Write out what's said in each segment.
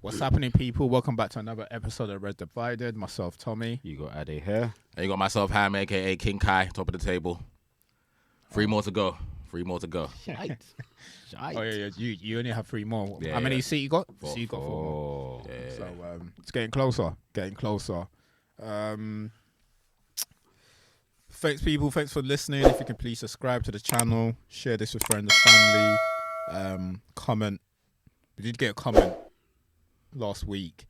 What's happening, people? Welcome back to another episode of Red Divided. Myself, Tommy. You got Ade here. And you got myself, Ham, a.k.a. King Kai, top of the table. Three more to go. Shite. Oh, yeah. You only have 3 more. Yeah, How many yeah. seat you got? Four. So you got 4 more. Yeah. So it's getting closer. Thanks, people. Thanks for listening. If you can please subscribe to the channel, share this with friends and family. Comment. We did get a comment last week.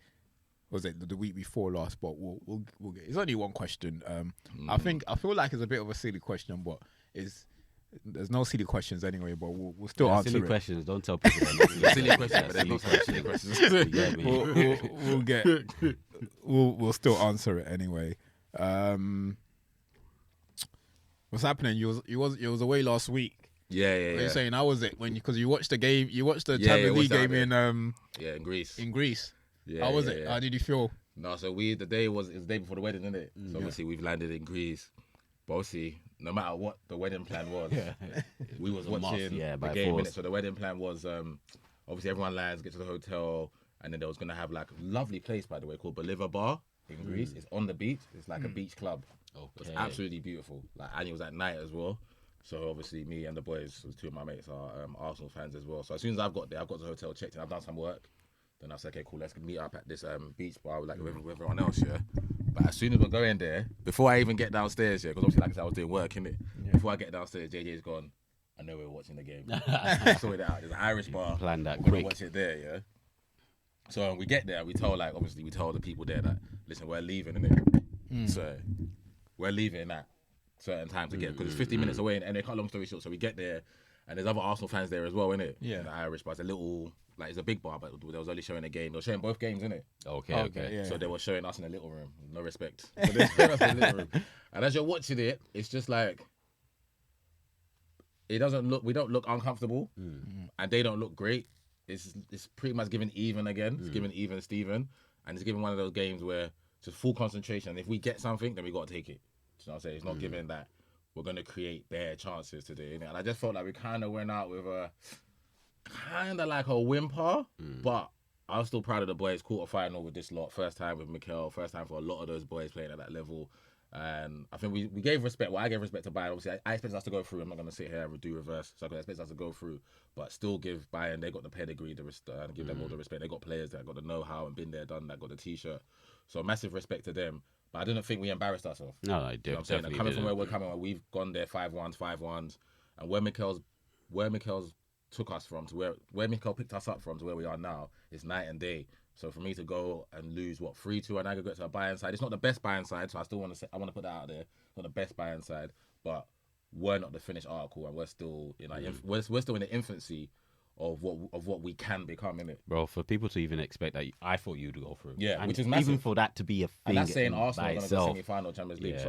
Was it the week before last? But we'll get. It's only one question. I feel like it's a bit of a silly question, but there's no silly questions anyway. But we'll still answer silly it. questions. Don't tell people. Silly question, but there's no such silly questions. We'll still answer it anyway. What's happening? You was away last week. Yeah. What are you saying? How was it because you watched the game? You watched the Champions League game in Greece. In Greece. Yeah, How was it? Yeah. How did you feel? No, so it was the day before the wedding, isn't it? So obviously we've landed in Greece. But obviously, no matter what the wedding plan was, we was watching the game. Innit? So the wedding plan was obviously everyone lands, get to the hotel, and then they was gonna have like a lovely place, by the way, called Ballon Bar in Greece. It's on the beach. It's like a beach club. Okay. It's absolutely beautiful. Like, and it was at night as well. So obviously me and the boys, 2 of my mates are Arsenal fans as well. So as soon as I've got there, I've got the hotel checked and I've done some work. Then I said, okay, cool, let's meet up at this beach bar with everyone else, yeah. But as soon as we're going there, before I even get downstairs, because obviously like I said, I was doing work, innit? Yeah. Before I get downstairs, JJ's gone. I know we're watching the game. Sorted it out. There's an Irish bar. Planned that we're quick. gonna watch it there, yeah. So we get there, we tell the people there that, listen, we're leaving, innit? So we're leaving at certain time to get, because it's 50 minutes away, and they cut long story short. So we get there, and there's other Arsenal fans there as well, innit? Yeah. The Irish bar. It's a little, it's a big bar, but they was only showing a game. They were showing both games, innit? Okay. Yeah. So they were showing us in a little room. No respect. So they showing us in a little room. And as you're watching it, it's just like, we don't look uncomfortable, and they don't look great. It's pretty much given even again. It's given even Steven, and it's given one of those games where just full concentration. If we get something, then we got to take it. You know what I'm saying? It's not given that we're going to create bare chances today. Innit? And I just felt like we kind of went out with a whimper, but I was still proud of the boys. Quarter-final with this lot. First time with Mikel. First time for a lot of those boys playing at that level. And I think we gave respect. Well, I gave respect to Bayern. Obviously, I expect us to go through. I'm not going to sit here and do reverse. So I expect us to go through, but still give Bayern, they got the pedigree, and give them all the respect. They got players that got the know-how and been there, done that, got the T-shirt. So massive respect to them. But I didn't think we embarrassed ourselves. No, I did. You know what I'm saying? Coming from where we're coming, we've gone there 5-1s, and where Mikel's took us from to where Mikel picked us up from to where we are now is night and day. So for me to go and lose 3-2 and aggregate to a Bayern side, it's not the best Bayern side. So I want to put that out there. It's not the best Bayern side, but we're not the finished article, and we're still we're still in the infancy of what we can become, innit? Bro, for people to even expect that, I thought you'd go through. Yeah, and which is massive. Even for that to be a thing. And that's saying Arsenal by are going to itself. go semi-final Champions League.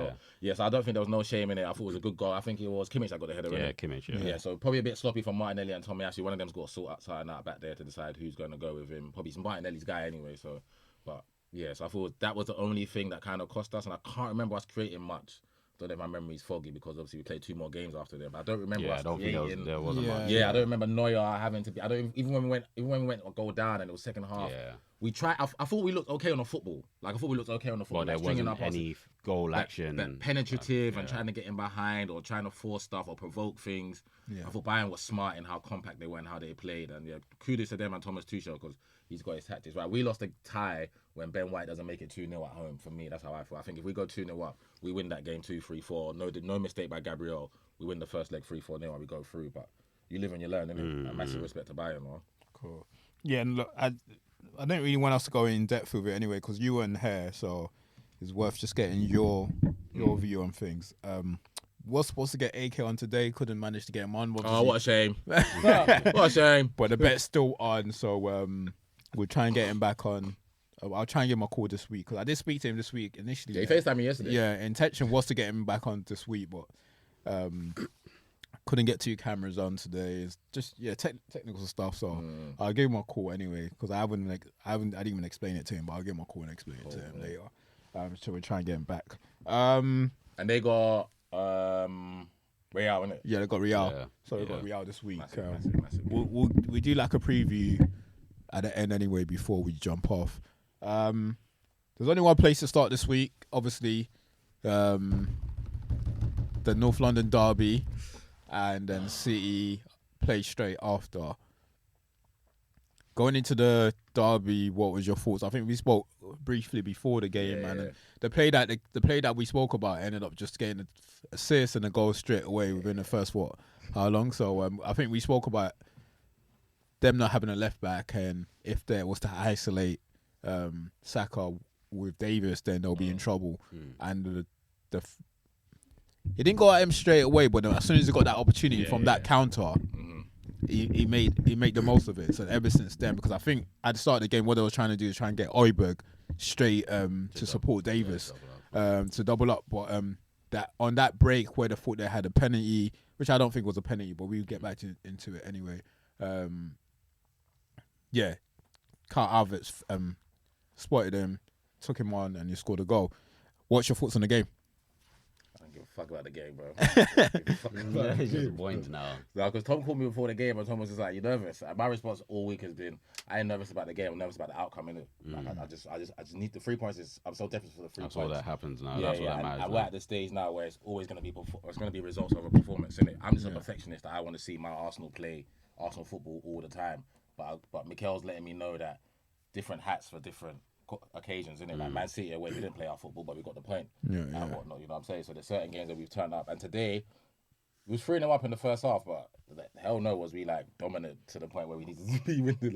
Yeah. So I don't think there was no shame in it. I thought it was a good goal. I think it was Kimmich that got the header. Yeah, innit? Kimmich. Yeah, so probably a bit sloppy from Martinelli and Tommy. Actually, one of them's got to sort out something out back there to decide who's going to go with him. Probably Martinelli's guy anyway. So, but yeah, so I thought that was the only thing that kind of cost us, and I can't remember us creating much. Don't know if my memory's foggy because obviously we played 2 more games after them. But I don't remember us creating. There wasn't much. Yeah, I don't remember Neuer having to be. Even when we went a goal down and it was second half. Yeah. We tried. I thought we looked okay on the football. I thought we looked okay on the football. Well, there wasn't any goal action. That penetrative and trying to get in behind or trying to force stuff or provoke things. Yeah. I thought Bayern was smart in how compact they were and how they played. And yeah, kudos to them and Thomas Tuchel because he's got his tactics right. We lost a tie when Ben White doesn't make it 2-0 at home. For me, that's how I feel. I think if we go 2-0 up, we win that game 2-3-4. No mistake by Gabriel. We win the first leg 3-4-0 and we go through. But you live and you learn, innit? And massive respect to Bayern, man. Cool. Yeah, and look, I don't really want us to go in depth with it anyway because you weren't here, so it's worth just getting your view on things. Was supposed to get AK on today, couldn't manage to get him on. Oh, what a shame! What a shame! But the bet's still on, so we'll try and get him back on. I'll try and give him a call this week because I did speak to him this week initially. Yeah, he FaceTimed me yesterday. Yeah, intention was to get him back on this week, but couldn't get 2 cameras on today. It's just technical stuff. So I'll give him a call anyway because I didn't even explain it to him, but I'll give him a call and explain it to him later. So we'll try and get him back. And they got Real, innit? Yeah, they got Real. Yeah. So they got Real this week. Massive. We do like a preview at the end anyway before we jump off. There's only one place to start this week. Obviously, the North London derby, and then City play straight after. Going into the derby, what was your thoughts? I think we spoke briefly before the game, and the play that we spoke about ended up just getting an assist and a goal straight away within the first how long? So I think we spoke about them not having a left back, and if there was to isolate Saka with Davis, then they'll be in trouble. And he didn't go at him straight away, but as soon as he got that opportunity from that counter. He made the most of it. So ever since then, because I think at the start of the game, what they were trying to do is try and get Højbjerg straight to support Davis to double up. But that on that break where they thought they had a penalty, which I don't think was a penalty, but we'll get back into it anyway. Carl Havertz spotted him, took him on, and he scored a goal. What's your thoughts on the game? I don't give a fuck about the game, bro. He's just points now. Because Tom called me before the game, and Tom was just like, "You nervous?" And my response all week has been, "I ain't nervous about the game. I'm nervous about the outcome, innit? Like, I just need the 3 points. I'm so desperate for the 3 points. That's all that happens now. That's what that matters. And we're at the stage now where it's always going to be results over performance, innit? I'm just a perfectionist. I want to see my Arsenal play Arsenal football all the time. But Mikel's letting me know that different hats for different occasions, innit? Like Man City away, we didn't play our football, but we got the point and whatnot. You know what I'm saying? So there's certain games that we've turned up, and today it was 3-0 up in the first half, but hell no was we like dominant to the point where we needed to be winning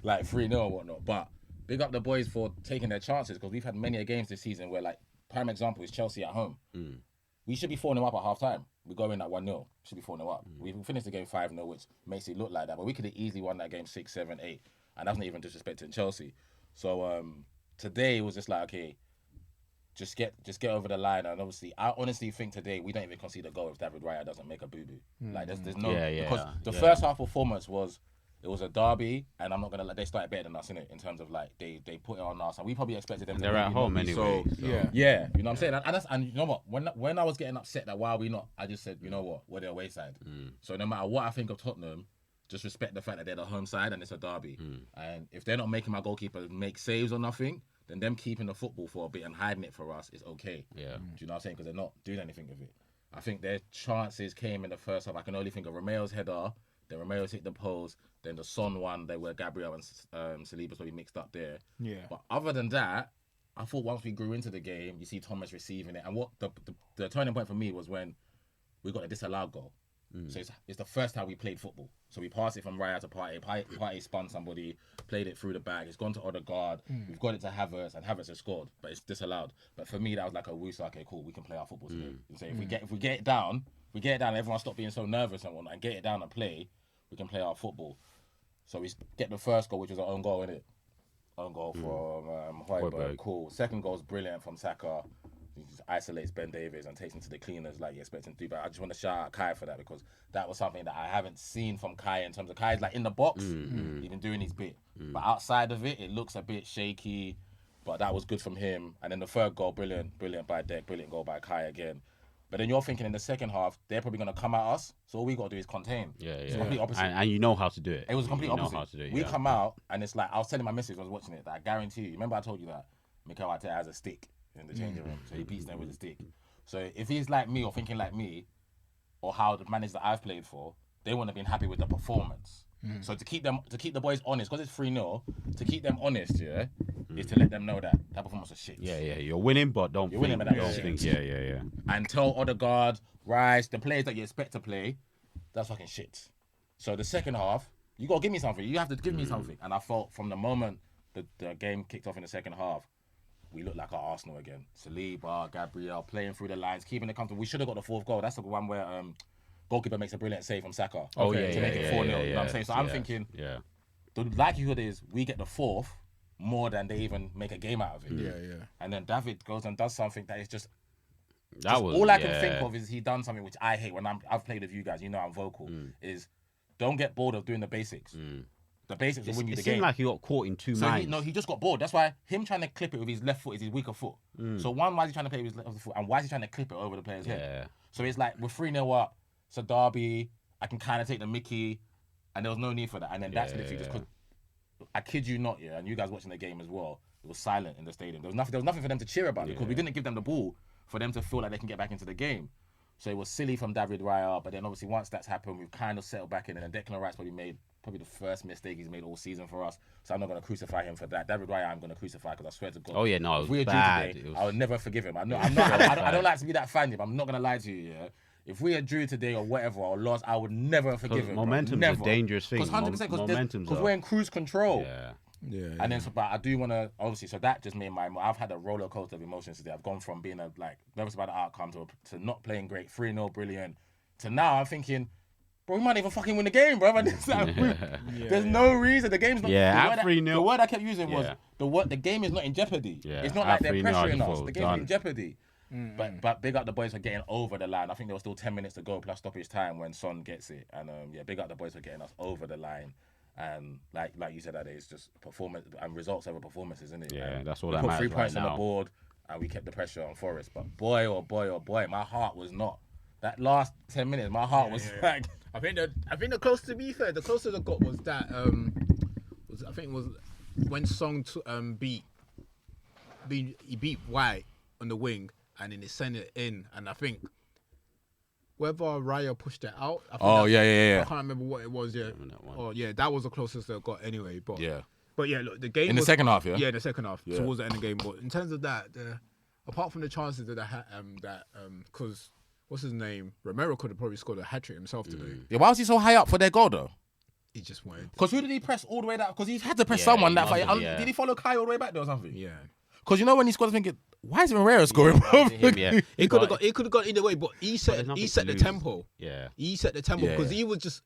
like 3-0 and whatnot. But big up the boys for taking their chances, because we've had many games this season where, like, prime example is Chelsea at home. We should be 4-0 up at half time. We go in at 1-0. Should be 4-0 up. We finished the game 5-0, which makes it look like that. But we could have easily won that game 6, 7, 8. And that's not even disrespecting Chelsea. So today was just like, okay, just get over the line. And obviously, I honestly think today we don't even concede a goal if David Raya doesn't make a boo-boo. Like, there's no... because the first half performance was... It was a derby, and I'm not gonna they started better than us, innit? In terms of like they put it on us, and we probably expected them. They're at home anyway. So. Yeah, you know what I'm saying. And you know what? When I was getting upset that why are we not, I just said, you know what, we're their wayside. So no matter what I think of Tottenham, just respect the fact that they're the home side and it's a derby. And if they're not making my goalkeeper make saves or nothing, then them keeping the football for a bit and hiding it for us is okay. Yeah, do you know what I'm saying? Because they're not doing anything with it. I think their chances came in the first half. I can only think of Romeo's header. Then Romeo hit the post. Then the Son one, they were Gabriel and Saliba, so we mixed up there. Yeah. But other than that, I thought once we grew into the game, you see Thomas receiving it. And what the turning point for me was when we got a disallowed goal. So it's the first time we played football. So we passed it from Raya to Partey. Partey spun somebody, played it through the back. It's gone to Odegaard. We've got it to Havertz, and Havertz has scored, but it's disallowed. But for me, that was like a woo. Okay, cool, we can play our football today. So if we get it down, everyone stop being so nervous and whatnot, and get it down and play, we can play our football. So we get the first goal, which was our own goal, innit? Own goal from Højbjerg. Cool. Second goal is brilliant from Saka. He just isolates Ben Davies and takes him to the cleaners like you expect him to do. But I just want to shout out Kai for that, because that was something that I haven't seen from Kai in terms of Kai's like in the box, he's been doing his bit. But outside of it, it looks a bit shaky. But that was good from him. And then the third goal, brilliant by Dek, brilliant goal by Kai again. But then you're thinking in the second half, they're probably going to come at us. So all we got to do is contain. It's complete opposite. And you know how to do it. It was complete opposite. We come out, and it's like, I was telling my missus, I was watching it, that I guarantee you, remember I told you that Mikel Arteta has a stick in the changing room. So he beats them with a stick. So if he's like me or thinking like me, or how the managers that I've played for, they wouldn't have been happy with the performance. So to keep the boys honest, because it's 3-0, to keep them honest, is to let them know that performance was shit. Yeah, you're winning, but don't think. Yeah. And tell Odegaard, Rice, the players that you expect to play, that's fucking shit. So the second half, you got to give me something. You have to give me something. And I felt from the moment the game kicked off in the second half, we looked like our Arsenal again. Saliba, Gabriel, playing through the lines, keeping it comfortable. We should have got the fourth goal. That's the one where goalkeeper makes a brilliant save from Saka. To make it 4-0. You know what I'm saying? So I'm thinking, the likelihood is we get the fourth more than they even make a game out of it. And then David goes and does something that is just all I can think of is he done something which I hate when I've played with you guys. You know I'm vocal. Is don't get bored of doing the basics. The basics will win you the game. It seemed like he got caught in two minds. He just got bored. That's why him trying to clip it with his left foot is his weaker foot. So one, why is he trying to play with his left foot? And why is he trying to clip it over the player's head? So it's like, we're 3-0 up. It's a derby. I can kind of take the mickey. And there was no need for that. And then that's literally just because I kid you not, and you guys watching the game as well, it was silent in the stadium. There was nothing for them to cheer about because we didn't give them the ball for them to feel like they can get back into the game. So it was silly from David Raya, but then obviously once that's happened, we've kind of settled back in, and then Declan Rice probably the first mistake he's made all season for us. So I'm not going to crucify him for that. David Raya, I'm going to crucify because I swear to God. Oh yeah, no, if we it was are bad. drew today, I would never forgive him. I don't like to be that fan, but I'm not going to lie to you. Yeah, if we had drew today or whatever or lost, I would never forgive him. Momentum's a dangerous thing. Because 100%, because we're in cruise control. Yeah. And then, but I do want to obviously. So that just made I've had a roller coaster of emotions today. I've gone from being nervous about the outcome to not playing great, 3-0, brilliant, to now I'm thinking, bro, we might even fucking win the game, bro. There's no reason the game's not. Yeah, at 3-0. The word I kept using was the game is not in jeopardy. Yeah, it's not like they're pressuring us. The game's in jeopardy. But big up the boys for getting over the line. I think there was still 10 minutes to go plus stoppage time when Son gets it. And big up the boys for getting us over the line. And like you said, that it's just performance and results over performances, isn't it? Yeah, and that's all we that put matters 3 points right on now. the board, and we kept the pressure on Forest. But boy, oh boy, my heart was not. That last 10 minutes, my heart was like. I think the closest, to be fair, the closest I got was that was when Song beat White on the wing, and then he sent it in, and I think whether Raya pushed it out. I can't remember what it was. Yeah. That was the closest I got anyway. But look, the game in the second half. Yeah, the second half towards the end of the game. But in terms of that, apart from the chances that because what's his name, Romero could have probably scored a hat trick himself today. Yeah, why was he so high up for their goal though? He just wanted. Because who did he press all the way down? Because he had to press someone that fight. Did he follow Kai all the way back there or something? Yeah. Because when he scored, I was thinking, why is Romero scoring? He could have gone either way, but he set the tempo. Yeah. He set the tempo because he was just.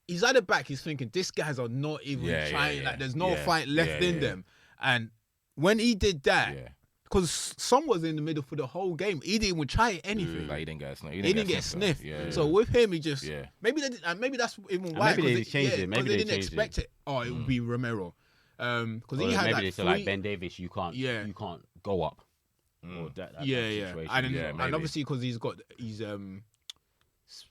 He's at the back. He's thinking these guys are not even trying. Like there's no fight left in them. And when he did that, because Son was in the middle for the whole game, he didn't even try anything. Like he didn't get a sniff. He didn't get sniffed. So with him, he just maybe that's even why. Maybe they changed it. Maybe they didn't expect it. Oh, it would be Romero. Because he had maybe they said like Ben Davies, you can't go up. And obviously because he's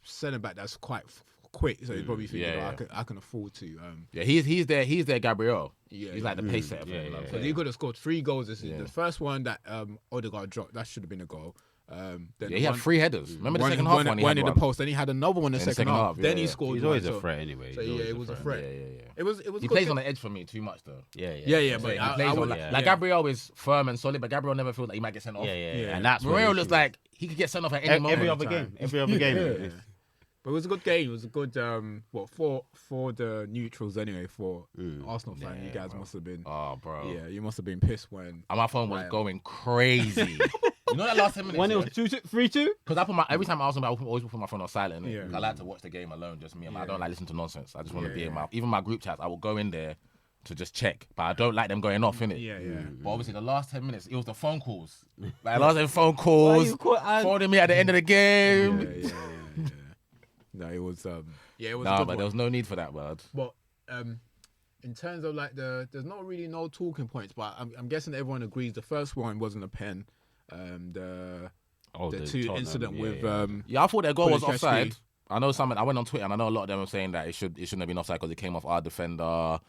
centre back that's quite quick, so he's probably thinking, I can afford to. He's there, Gabriel. He's like the pace setter. Because he could have scored 3 goals this season. The first one that Odegaard dropped, that should have been a goal. He had 3 headers. Remember the second half one in the post. Then he had another one in the second half. Then he scored. He's always a threat anyway. So it was a threat. It was. He plays on the edge for me too much though. But he plays on like Gabriel is firm and solid, but Gabriel never feels like he might get sent off. And that's Moreno looks like he could get sent off at any moment. Every other game. But it was a good game. It was a good for the neutrals anyway. For Arsenal fans, you guys must have been. Oh, bro. Yeah, you must have been pissed when. And my phone was going crazy. You know that last 10 minutes when it was 3-2. Because every time I was on, I always put my phone on silent. I like to watch the game alone, just me. I don't like listen to nonsense. I just want to be in even my group chats. I will go in there to just check, but I don't like them going off, innit? But obviously the last 10 minutes, it was the phone calls. Like last 10 phone calls, phoning me at the end of the game. No, it was. It was. No, but there was no need for that, bud. But in terms of like there's not really no talking points. But I'm guessing everyone agrees the first one wasn't a pen. The two incident with. I thought their goal was offside. I went on Twitter and I know a lot of them were saying that it shouldn't have been offside because it came off our defender.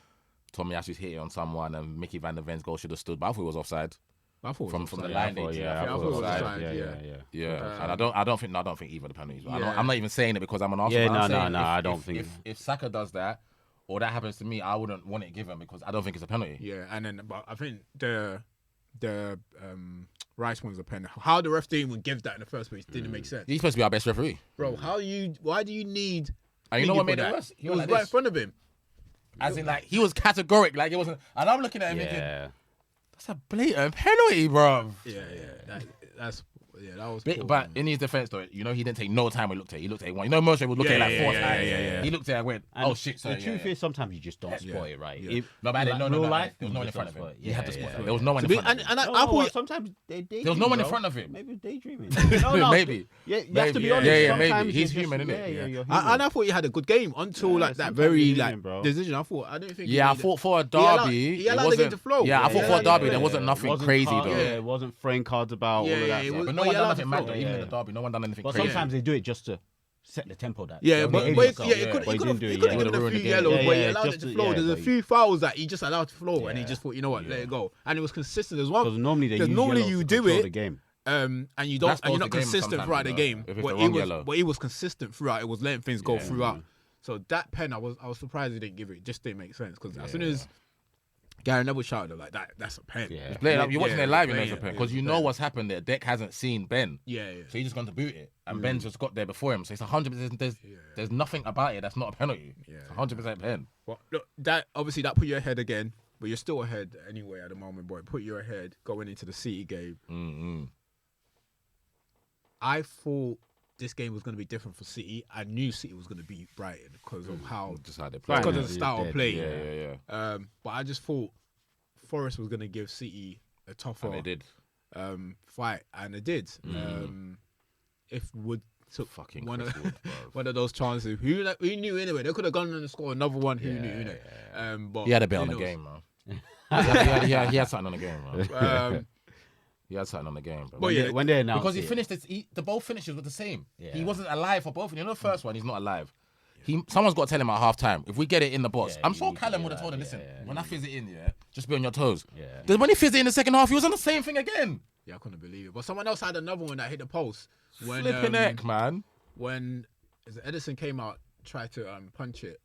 Tommy Asu's hit it on someone and Mickey Van der Ven's goal should have stood. But I thought it was offside. I thought from the line they did. I thought it was offside. And I don't think either of the penalties. I'm not even saying it because I'm an Arsenal fan. I don't think. If Saka does that or that happens to me, I wouldn't want it given because I don't think it's a penalty. Yeah, and then but I think the Rice one's a penalty. How the ref didn't even give that in the first place didn't make sense. He's supposed to be our best referee, bro. Why do you need? And you know what made it worse? He was right in front of him. As in, like, he was categoric. Like, it wasn't. And I'm looking at him thinking, that's a blatant penalty, bro. That was. But in his defense, though, he didn't take no time. He looked at it. One. Moshe was looking at it like 4 times. He looked at it and went, "Oh shit!" The truth is, sometimes you just don't spot it, right? No, but no, there was no one in front of him. He had to spot it. There was no one in front of him. And I thought sometimes there was no one in front of him. Maybe daydreaming. Maybe. Yeah, you have to be honest. Yeah, maybe. He's human, isn't it? And I thought he had a good game until that very decision. I didn't think. Yeah, I thought for a derby, he allowed the game to flow. Yeah, I thought for a derby there wasn't nothing crazy though. Yeah, it wasn't fraying cards about all of that. But no one done nothing mad though. Even in the derby, no one done anything crazy. But sometimes they do it just to set the tempo that. Yeah, Don't but behave he yourself. could But he didn't do it. have given Would've a ruined few the game. yellows, Yeah, but he yeah, allowed it just to to- flow. yeah, There's a but few fouls that he just allowed to flow, and he Yeah. just thought, you know what, let it go, and it was consistent. There's one Because normally they use normally yellows you to do control it, the game. and you That don't, and spoils you're not the game consistent sometimes, throughout the you know, game. if it's But the he wrong was, yellow. but he was consistent throughout. It was letting things go Yeah. throughout. So that pen, I was surprised he didn't give it. It just didn't make sense because as soon as Gary Neville shouted like that's a pen. Yeah. Play it up. You're watching Yeah, it live, you play know, it. because Yeah, you play know it. what's happened there. Deck hasn't seen Ben. Yeah. So he's just gone to boot it, and Ben just got there before him. So it's 100%. There's nothing about it that's not a penalty. It's 100% pen. Well, look, that obviously that put you ahead again, but you're still ahead anyway at the moment. But it put you ahead going into the City game. Mm-hmm. I thought this game was going to be different for City. I knew City was going to beat Brighton because of how Just how they play. because Brighton of the is style of dead. play. Yeah. But I just thought Forest was going to give City a tougher And they did. fight, and it did. If Wood took Fucking one Chris of Wood, bruv. one of those chances, who knew anyway? They could have gone and scored another one. Who knew? But He had a bit on who the knows? game, man. he had something on the game, man. Um, He had something on the game, bro. But yeah, When they announced Because he it, finished it, the both finishes were the same. Yeah. He wasn't alive for both of them. You know, the first one, he's not alive. Someone's got to tell him at half time. If we get it in the box, Yeah, I'm you sure need to Callum do would have that, told him, yeah, listen, yeah, when I fizz it in, just be on your toes. Yeah. Then when he fizzed it in the second half, he was on the same thing again. yeah, I couldn't believe it. But someone else had another one that hit the post when Flipping heck, man. when Edison came out, tried to punch it,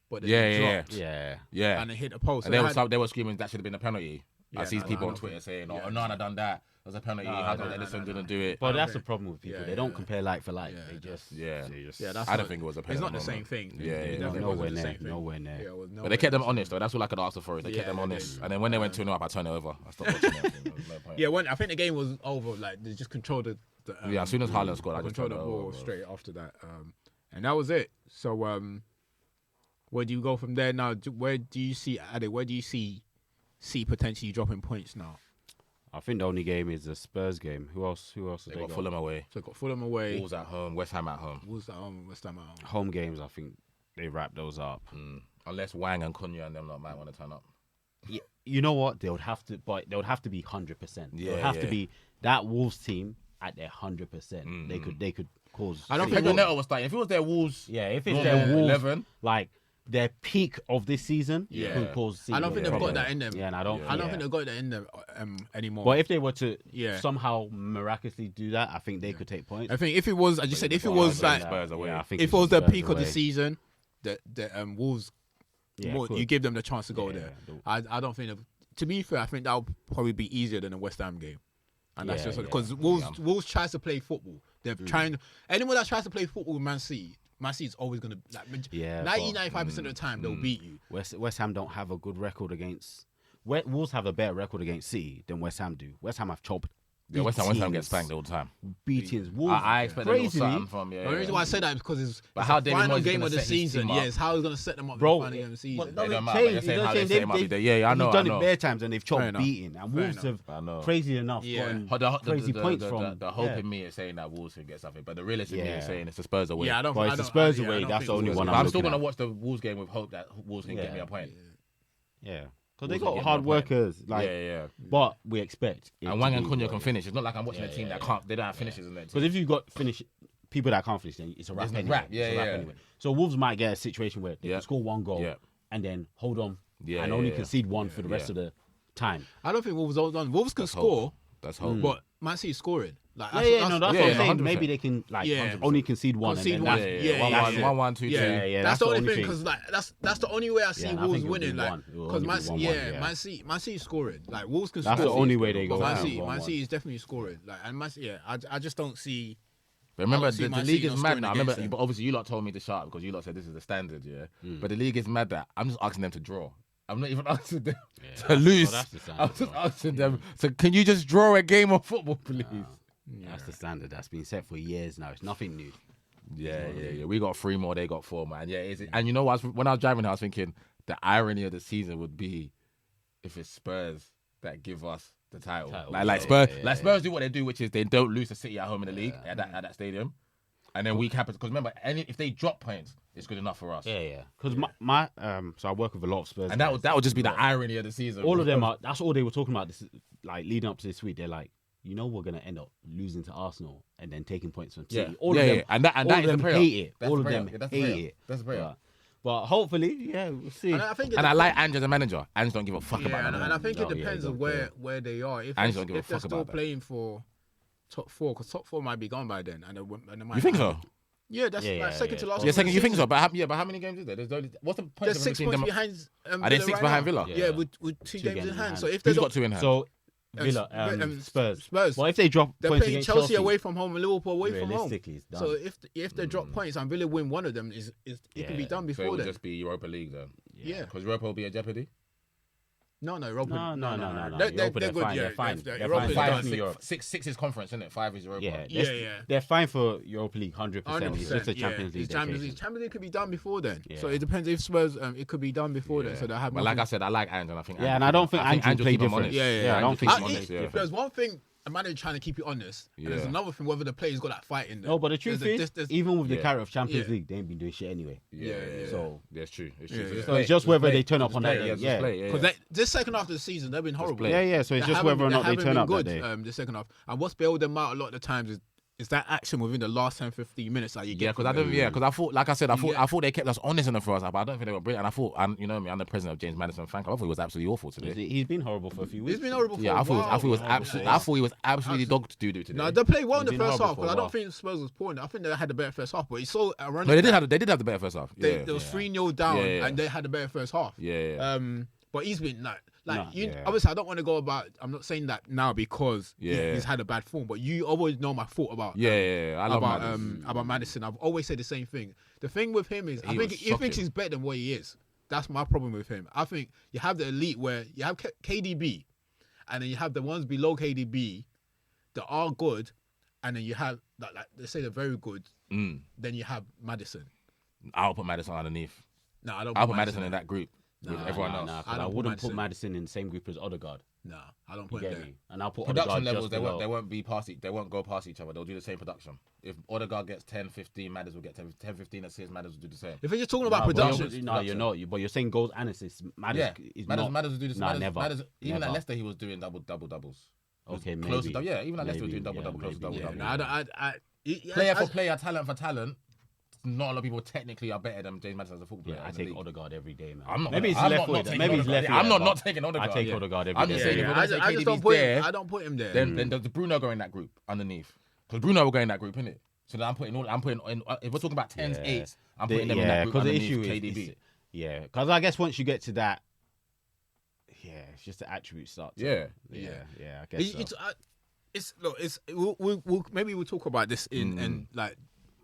but then Yeah, it yeah, dropped Yeah. and it hit the post. And they were screaming that should have been a penalty. Yeah, I see no, people I on don't Twitter think- saying, yeah, "Oh, Nana done that. It was a penalty. How come Edison didn't do it?" But that's Okay. the problem with people. Yeah, They don't yeah. compare like for like. Yeah, They just Yeah. Yeah, that's I don't not- think it was a It's penalty. not the at same moment. thing. Yeah, It yeah. definitely Nowhere wasn't the near. same thing. Nowhere near. Yeah, it was But they kept them nowhere. honest though. That's all I could ask for. They Yeah, kept them they honest. did. And then when they went 2-0 up, I turned it over. I stopped watching it. There was no point. Yeah, when I think the game was over, like they just controlled the Yeah, as soon as Haaland scored, I just controlled turned the it ball over, bro. straight after that, and that was it. So, where do you go from there now? Where do you see Ade? Where do you see potentially dropping points now? I think the only game is the Spurs game. Who else? Have They they got got? Fulham away. So, got Fulham away. Wolves at home. West Ham at home. Wolves at home. West Ham at home. Home games. I think they wrap those up. Unless Wang and Cunha and them lot might want to turn up. You know what? They would have to, but they would have to be 100%. They would have to be that Wolves team at their 100%. They could cause. I don't Pedro think Neto was starting. If it was their Wolves, Yeah, if it's normal their Wolves, 11. like their peak of this season, Yeah. could cause. I don't think they've got problems. that in them. Yeah, and I don't. I don't yeah. think they've got that in them anymore. But if they were to Yeah. somehow miraculously do that, I think they could take points. I think if it was, as you said, if it got was Arsenal, like, Spurs away. Yeah, I think if it's it was the Spurs peak of the away. season, the Wolves, Yeah, more, could. you give them the chance to go Yeah, there. the- I don't think. To be fair, I think that would probably be easier than a West Ham game. And that's Yeah, just yeah. because Wolves tries to play football. They're trying. Anyone that tries to play football with Man City is always gonna like. Yeah, 95% of the time they'll beat you. West Ham don't have a good record against. Wolves have a better record against City than West Ham do. West Ham have chopped. Yeah, West Ham beatings. gets spanked all the time. Beatings. Wolves. I expect a little crazily, something from The only reason why I say that is because it's how the David final Moyes is game gonna of the set his season. team up. Yes, how he's gonna set them up Bro, in the final game of the season. But It doesn't don't matter, change. you're saying It how doesn't they change. set him up, They've yeah, I know, He's done I know. it bare times and they've Fair chopped enough. beating. And Fair Wolves enough. I know. have crazy enough Yeah. gotten crazy points from. The hope yeah. in me is saying that Wolves can get something, but the realist in me Yeah. is saying it's the Spurs away. Yeah, I don't. But I it's the don't- Spurs I- yeah, I away, don't that's think the only Wolves one But are- I'm still looking gonna at. watch the Wolves game with hope that Wolves can get me a point. Yeah, because they Wolves will got get hard one point. workers. Like, Yeah. but we expect. it And to Wang and be Cunha what can it is. finish. It's not like I'm watching a team that can't. They don't have finishes in their Because team. if you've got people that can't finish, then it's a wrap It's a anyway. wrap, yeah, It's a wrap yeah. anyway. So Wolves might get a situation where they Yeah. can score one goal Yeah. and then hold on Yeah, and yeah, only yeah. concede one for the rest of the time. I don't think Wolves hold on. Wolves can That's score, hope. That's hope. but Man City's scoring. Like, That's that's what I'm yeah, saying. 100%. Maybe they can like Yeah. only concede one. Concede and one. then Yeah, that's yeah, it. yeah. 1-1, 2-2. Yeah, Yeah, that's the only thing thing. because like that's the only way I see Yeah, and I Wolves think it'll winning. be Like one. It will because only Man be City, 1-1, yeah, yeah. Man City scoring. Like Wolves can That's score. the only way they go. Man down, City 1-1. is definitely scoring. Like and Man City, yeah, I just don't see. But remember, I don't see the Man league City is not mad scoring now. I against remember, them. but obviously you lot told me to shut up because you lot said this is the standard, yeah. But the league is mad that I'm just asking them to draw. I'm not even asking them to lose. that's the standard, I'm just bro. asking them. So can you just draw a game of football, please? That's the standard that's been set for years now. It's nothing new. Yeah. We got 3 more, they got 4, man. Yeah, and you know what? When I was driving, I was thinking the irony of the season would be if it's Spurs that give us the title. Like Spurs, Spurs do what they do, which is they don't lose to City at home in the league at that stadium, and then we cap it. Because remember, if they drop points, it's good enough for us. Yeah. Because my so I work with a lot of Spurs, And that would just be the irony of the season. all of them are. That's all they were talking about. This like leading up to this week. They're like, you know we're gonna end up losing to Arsenal and then taking points from City. Yeah. All of them, And that all is of the them prayer. hate it. That's All the of prayer. them Yeah, that's the hate prayer. it. That's the prayer. But hopefully, yeah, we'll see. And I think And I like Ange as a manager. Ange don't give a fuck about and that. I think No, it yeah, depends he on don't where they are. If Ange don't give a they're fuck still about that. playing for top 4, because top 4 might be gone by then, and they might You think have- so? Yeah, that's Yeah, like yeah, second to yeah. last. Yeah, second. You think so? season. But how many games is there? There's only, what's the point? There's 6 points behind. Are there 6 right behind now. Villa? Yeah, with 2 games in hand. So if they Who's don't, got 2 in hand? So Villa, Spurs. Well, if they drop They're points playing against Chelsea away from home and Liverpool away from home. realistically, it's done. So if they drop points and Villa win one of them, it can be Yeah. done So it before will then. just be Europa League then. Yeah. Because Europa will be a jeopardy. No, Europa. No. They're Europa, good. fine. Yeah, They're fine. They're They're Europa fine. is Five done. in Europe. 6 is conference, isn't it? 5 is Europa. Yeah, Yeah. They're fine for Europa League, 100%. 100%. It's just a yeah. Champions League. It's Champions League could be done before then. Yeah. So it depends if Spurs. It could be done before then. So they have. But like nothing- I said, I like Ange, and I think. Yeah, and I don't think Ange will Ange play keep him different. honest. Yeah, I don't think keep he's him honest. yeah. There's one thing a manager trying to keep you honest. And there's Yeah. another thing whether the player's got that fight in there. No, but the truth is, there's- even with the Yeah. carrot of Champions Yeah. League, they ain't been doing shit anyway. Yeah. So Yeah, it's true. It's Yeah, true. yeah. So it's just whether they turn up on that day. Yeah. Because this second half of the season, they've been horrible. play. Yeah. So it's They just haven't- whether or not they haven't turn been up that good, day. the second half. And what's bailed them out a lot of the times is that action within the last 10, 15 minutes that you get. Yeah, because I from don't. them. Yeah, because I thought, like I said, I Yeah. thought they kept us honest in the first half, but I don't think they were brilliant. And I thought, you know me, I'm the president of James Madison fan club. I thought he was absolutely awful today. He's been horrible for a few weeks. He's been horrible for Yeah, a I thought while. he was absolutely. I thought he was absolutely dog doo doo today. No, they played well in the He's been first half horrible for because a I don't while. think Spurs was poor. I think they had a better first half, but it's so ironic. No, they that did have the better first half. Yeah, They was 3-0 down Yeah. and they had a better first half. yeah. But he's been Nah, yeah. obviously I don't want to go about. I'm not saying that now because Yeah. he's had a bad form. But you always know my thought about Yeah. I love about Madison. I've always said the same thing. The thing with him is I think was he thinks shocking. he's better than what he is. That's my problem with him. I think you have the elite where you have KDB, and then you have the ones below KDB that are good, and then you have like they say they're very good. Then you have Madison. I'll put Madison underneath. No, I don't. I'll put Madison in that group with Nah, everyone Nah, else. nah, 'cause I I don't put wouldn't put Madison. Madison in the same group as Odegaard. No, I don't You put him get there. me? And I'll put Production Odegaard levels, just they below. won't be past. They won't go past each other. They'll do the same production. If Odegaard gets 10, 15, Madders will get 10, 15 assists. Madders will do the same. If you're just talking about Nah, but production, you're- No, you're not. But you're saying goals and assists. Yeah, Madders will do the same. Nah, Madders- never. Madders- even Never. at Leicester, he was doing doubles. Okay, Close to maybe. double. Yeah, even at Leicester, he was doing Maybe, double, close to double. maybe, yeah, yeah. no, Player for player, talent for talent. Not a lot of people technically are better than James Madison as a football player. Yeah, I in the take league. Odegaard every day, man. I'm not. Maybe he's I'm left not footed. taking Maybe he's Odegaard. left. I'm footed, not but taking Odegaard. I take Yeah. Odegaard every I'm day. just saying, if we're gonna say I just don't KDB's put there, him. I don't put him there. then does Bruno go in that group underneath? Because Bruno will go in that group, innit? So then I'm putting in. If we're talking about 10s, 8s, I'm putting them in that group the underneath issue KDB. is, yeah, because I guess once you get to that, yeah, it's just the attributes start. Yeah. I guess Maybe we'll talk about this in like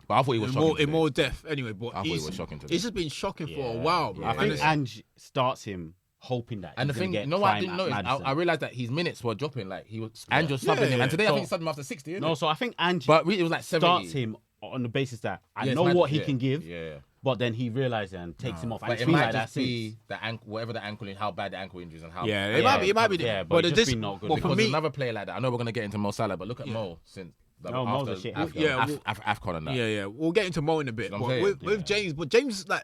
But I thought he was shocking. in today. more depth anyway. But I thought he was shocking today. It's just been shocking for a Yeah, while. yeah. I bro. think Ange starts him hoping that. And the he's gonna thing, get you know what I prime didn't at notice? Madison. I realized that his minutes were dropping. Like he was, Ange was subbing Yeah, him, yeah. and today I So- think he subbed him after 60. No, so I think Ange but really it was like 70. starts him on the basis that I Yeah, it's know mad- what he yeah, can give, Yeah. but then he realizes and takes him off. And But it's it been might like that just be since. the ankle, whatever the ankle, how bad the ankle injuries and how. Yeah, and it might be. It might be. Yeah, but but it's this, just been not good but because for Because me, there's another player like that. I know we're gonna get into Mo Salah, but look at Mo since. No, Mo's a shit house. Yeah, AFCON and that. yeah, we'll get into Mo in a bit. You know But what I'm saying? with James, but James like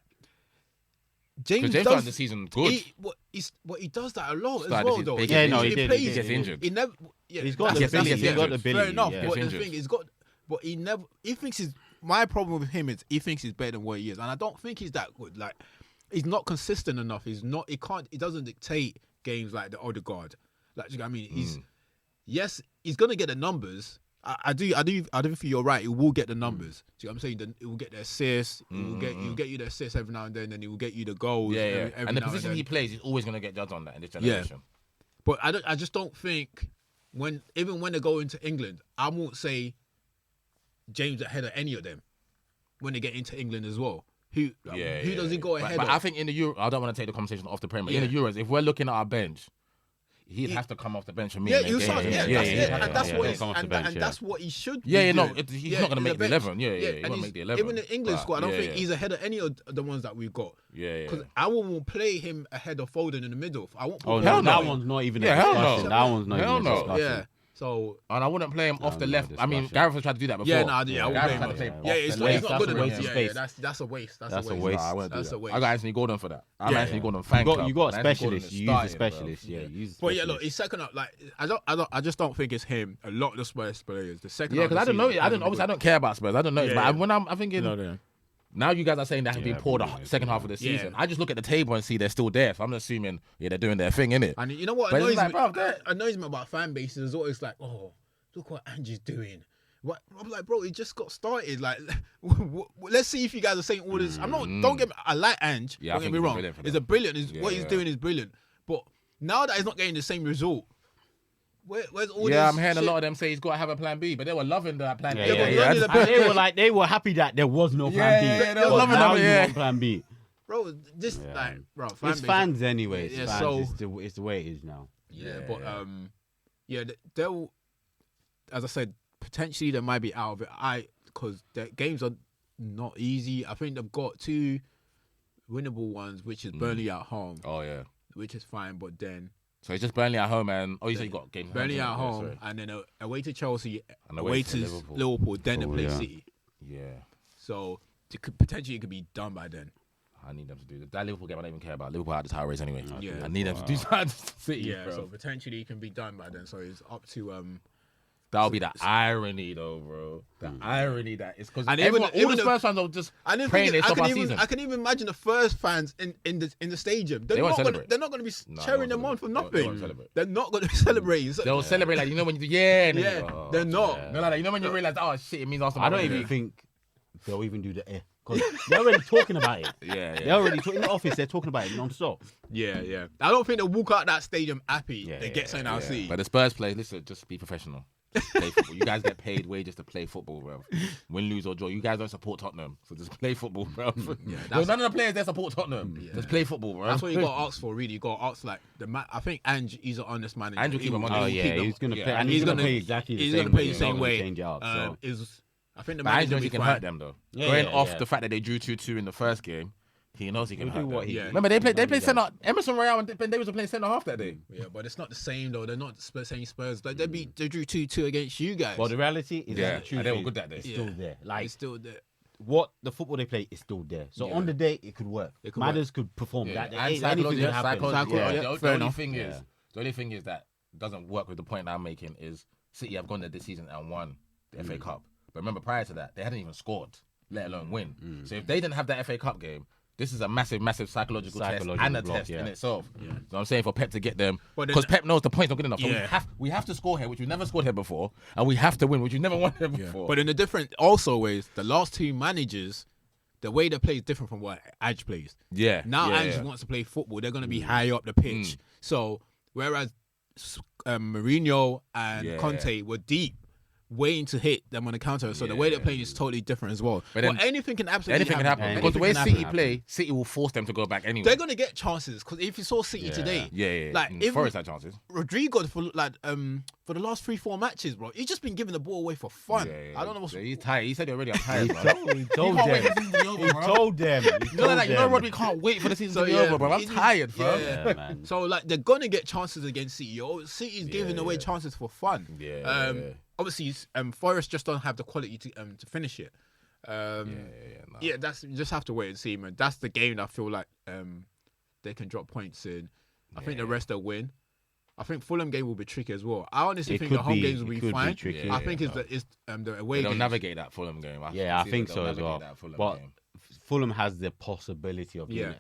James Because James does started the season good. He does that a lot as Started well, this- though. he Yeah, gets no, he injured. did. plays- He gets injured. He never. Yeah, He's got that's- the that's- ability, yeah, he's got the Fair ability, enough. yeah. But Gets the thing injured. he's got. But he never. He thinks he's. My problem with him is he thinks he's better than what he is, and I don't think he's that good. Like, he's not consistent enough. He's not. He can't. He doesn't dictate games like the Odegaard. Like, I mean, he's. Yes, he's gonna get the numbers. I do think you're right. He will get the numbers. Do you know what I'm saying? He will get the assists. He will get you the assists every now and then. Then he will get you the goals. Yeah, every and the now position then. he plays, he's always gonna get judged on that in this generation. But I just don't think even when they go into England, I won't say James ahead of any of them when they get into England as well. Who does he go ahead But of? I think in the Euro, I don't want to take the conversation off the Premier. Yeah. In the Euros, if we're looking at our bench, he'd have to come off the bench for me. Yeah, in you the saw, game. and that's what he's, come off the and, bench, and yeah. that's what he should. Yeah, be no, doing. he's not gonna in make the bench. 11. Yeah, he and won't he's- make the 11. Even the England But, squad, I don't yeah, think yeah. he's ahead of any of the ones that we've got. Yeah, Because yeah. I won't play him ahead of Foden in the middle. I won't. Put Oh him no, Hell that no. one's not even Yeah, a hell discussion. no. That one's not Hell even a no. discussion. Yeah. So And I wouldn't play him off the no left. I mean, discussion. Gareth has tried to do that before. yeah, I wouldn't Gareth blame tried to him. play Yeah, off it's the not, left. he's not That's good a enough. waste of Yeah, space. that's a waste. That's That's a a waste. waste. Nah, I won't do That's that. a waste. I got Anthony Gordon for that. I'm Yeah, Anthony yeah. Gordon fan club. You got a Anthony Gordon specialist. is You use a starting, bro. specialist. Yeah, use. But yeah, look, he's second up. Like I just don't think it's him. A lot of the Spurs players, the second. Yeah, half of because I the don't know. season I don't. Obviously, I don't care about Spurs. I don't know. Yeah, But yeah. when I'm thinking, now you guys are saying that have been Yeah, poor the yeah, second yeah. half of the Yeah. season. I just look at the table and see they're still there. So I'm assuming, yeah, they're doing their thing, innit? And you know what But it's annoys like, me? bruv, that- Annoys me about fan bases is always like, oh, look what Ange's doing. What I'm like, bro, he just got started. Like, let's see if you guys are saying all this. I'm not. Don't get me. I like Ange. Yeah, I don't get think me he's wrong. brilliant for It's that. a brilliant. Yeah, What he's yeah. doing is brilliant. But now that he's not getting the same result, where's all this? Yeah, I'm hearing a shit? lot of them say he's got to have a plan B, but they were loving that plan Yeah, A. yeah, but yeah. running the And they were like, they were happy that there was no plan B. Yeah, yeah, they were But loving now that, you yeah. want plan B. Bro, just Yeah. like, bro, It's fans anyways. Yeah, fans. so- It's the way it is now. Yeah, but they'll, as I said, potentially they might be out of it. Because their games are not easy. I think they've got 2 winnable ones, which is Burnley at home, Oh yeah. which is fine. But then So it's just Burnley at home, and you said you got games. Burnley at Yeah, home, sorry. and then away to Chelsea, And away to Liverpool, then they Oh, play yeah. City. Yeah. So it could potentially be done by then. I need them to do that. That Liverpool game I don't even care about. Liverpool out the title race anyway. Yeah. I need them to do something to City, Yeah, bro. so potentially it can be done by then. So it's up to That'll be the irony, though, bro. The irony that it's because And all even the the- Spurs fans are just I didn't praying think they stop our I season. can even imagine the first fans in the stadium. They won't not gonna, celebrate. they're not going to be No, they cheering won't them on for celebrate. They won't nothing. celebrate. They're not going to be celebrating. So- They'll celebrate like, you know, when you do, yeah. And then Yeah, you go, oh, they're not. yeah. No, like, you know when you realise, oh, shit, it means Arsenal. I don't are even winning. think they'll even do the because they're already talking about it. Yeah, They're yeah. already in the office. They're talking about it non-stop. Yeah. I don't think they'll walk out that stadium happy. Yeah, they get something out of Yeah. City. But the Spurs play, listen, just be professional. Just play football. You guys get paid wages to play football, bro. Win, lose, or draw. You guys don't support Tottenham, so just play football, bro. None of the players there support Tottenham. Just play football, bro. That's what you got to ask for, really. You got to ask, like, I think Ange, he's an honest manager. Ange will keep him on. Oh He'll yeah, keep them- he's gonna yeah. play, and He's he's gonna gonna- play exactly the He's same going to play way. the He's not same gonna way. Change it up. So. I think the But Ange manager knows will he be can fine. hurt them, though. Yeah, Going yeah, off yeah. the fact that they drew 2-2 in the first game, he knows he can He'll hurt do what them. he. Yeah. Remember, they played does. centre. Emerson Royale and Ben Davies were playing centre half that day. Yeah, but it's not the same, though. They're not the same Spurs. Like, they drew 2-2 against you guys. Well, the reality is Yeah, that the truth and they were is good that day. It's Yeah. still there. Like it's still there. what the football they play is still there. So Yeah. on the day it could work. It could Matters could perform. Yeah. That And anything psychology, could happen. psychology. Yeah. The Fair only enough. thing is, Yeah. the only thing is that doesn't work with the point I'm making is City have gone there this season and won the FA Cup. But remember, prior to that, they hadn't even scored, let alone win. So if they didn't have that FA Cup game, this is a massive, massive psychological test and a block, test yeah. in itself. So I'm saying for Pep to get them, But then- because Pep knows the point's not good enough. So Yeah. we have to score here, which we've never scored here before, and we have to win, which we've never won here before. But in a different also ways, the last 2 managers, the way they play is different from what Ange plays. yeah, Now yeah, Ange yeah. wants to play football. They're going to be high up the pitch. So whereas Mourinho and Yeah. Conte were deep, waiting to hit them on the counter. So the way they're playing is totally different as well. But But, then- anything can absolutely Anything can happen Anything because the way can City happen. play, City will force them to go back anyway. They're going to get chances because if you saw City today, yeah. like if Forest had chances. Rodrigo for the last 3-4 matches, bro, he's just been giving the ball away for fun. I don't know what's. Yeah, he's tired. He said it already. I'm tired, bro. He told can't wait them. for the season to be over, He bro. told them. He You know, told like, you know, them. Rod, we can't wait for the season So, to be yeah, over, bro. I'm he's- tired, bro. yeah. man. So like they're gonna get chances against City. City's giving away chances for fun. Yeah, Obviously, Forest just don't have the quality to finish it. Nah. That's you just have to wait and see, man. That's the game that I feel like they can drop points in. I think the rest they'll win. I think Fulham game will be tricky as well. I honestly It think could the home be- games will it be could be fine. tricky. I think it's the away They'll games. navigate that Fulham game. Yeah, I see think that so they'll as well. navigate that Fulham But game. Fulham has the possibility of being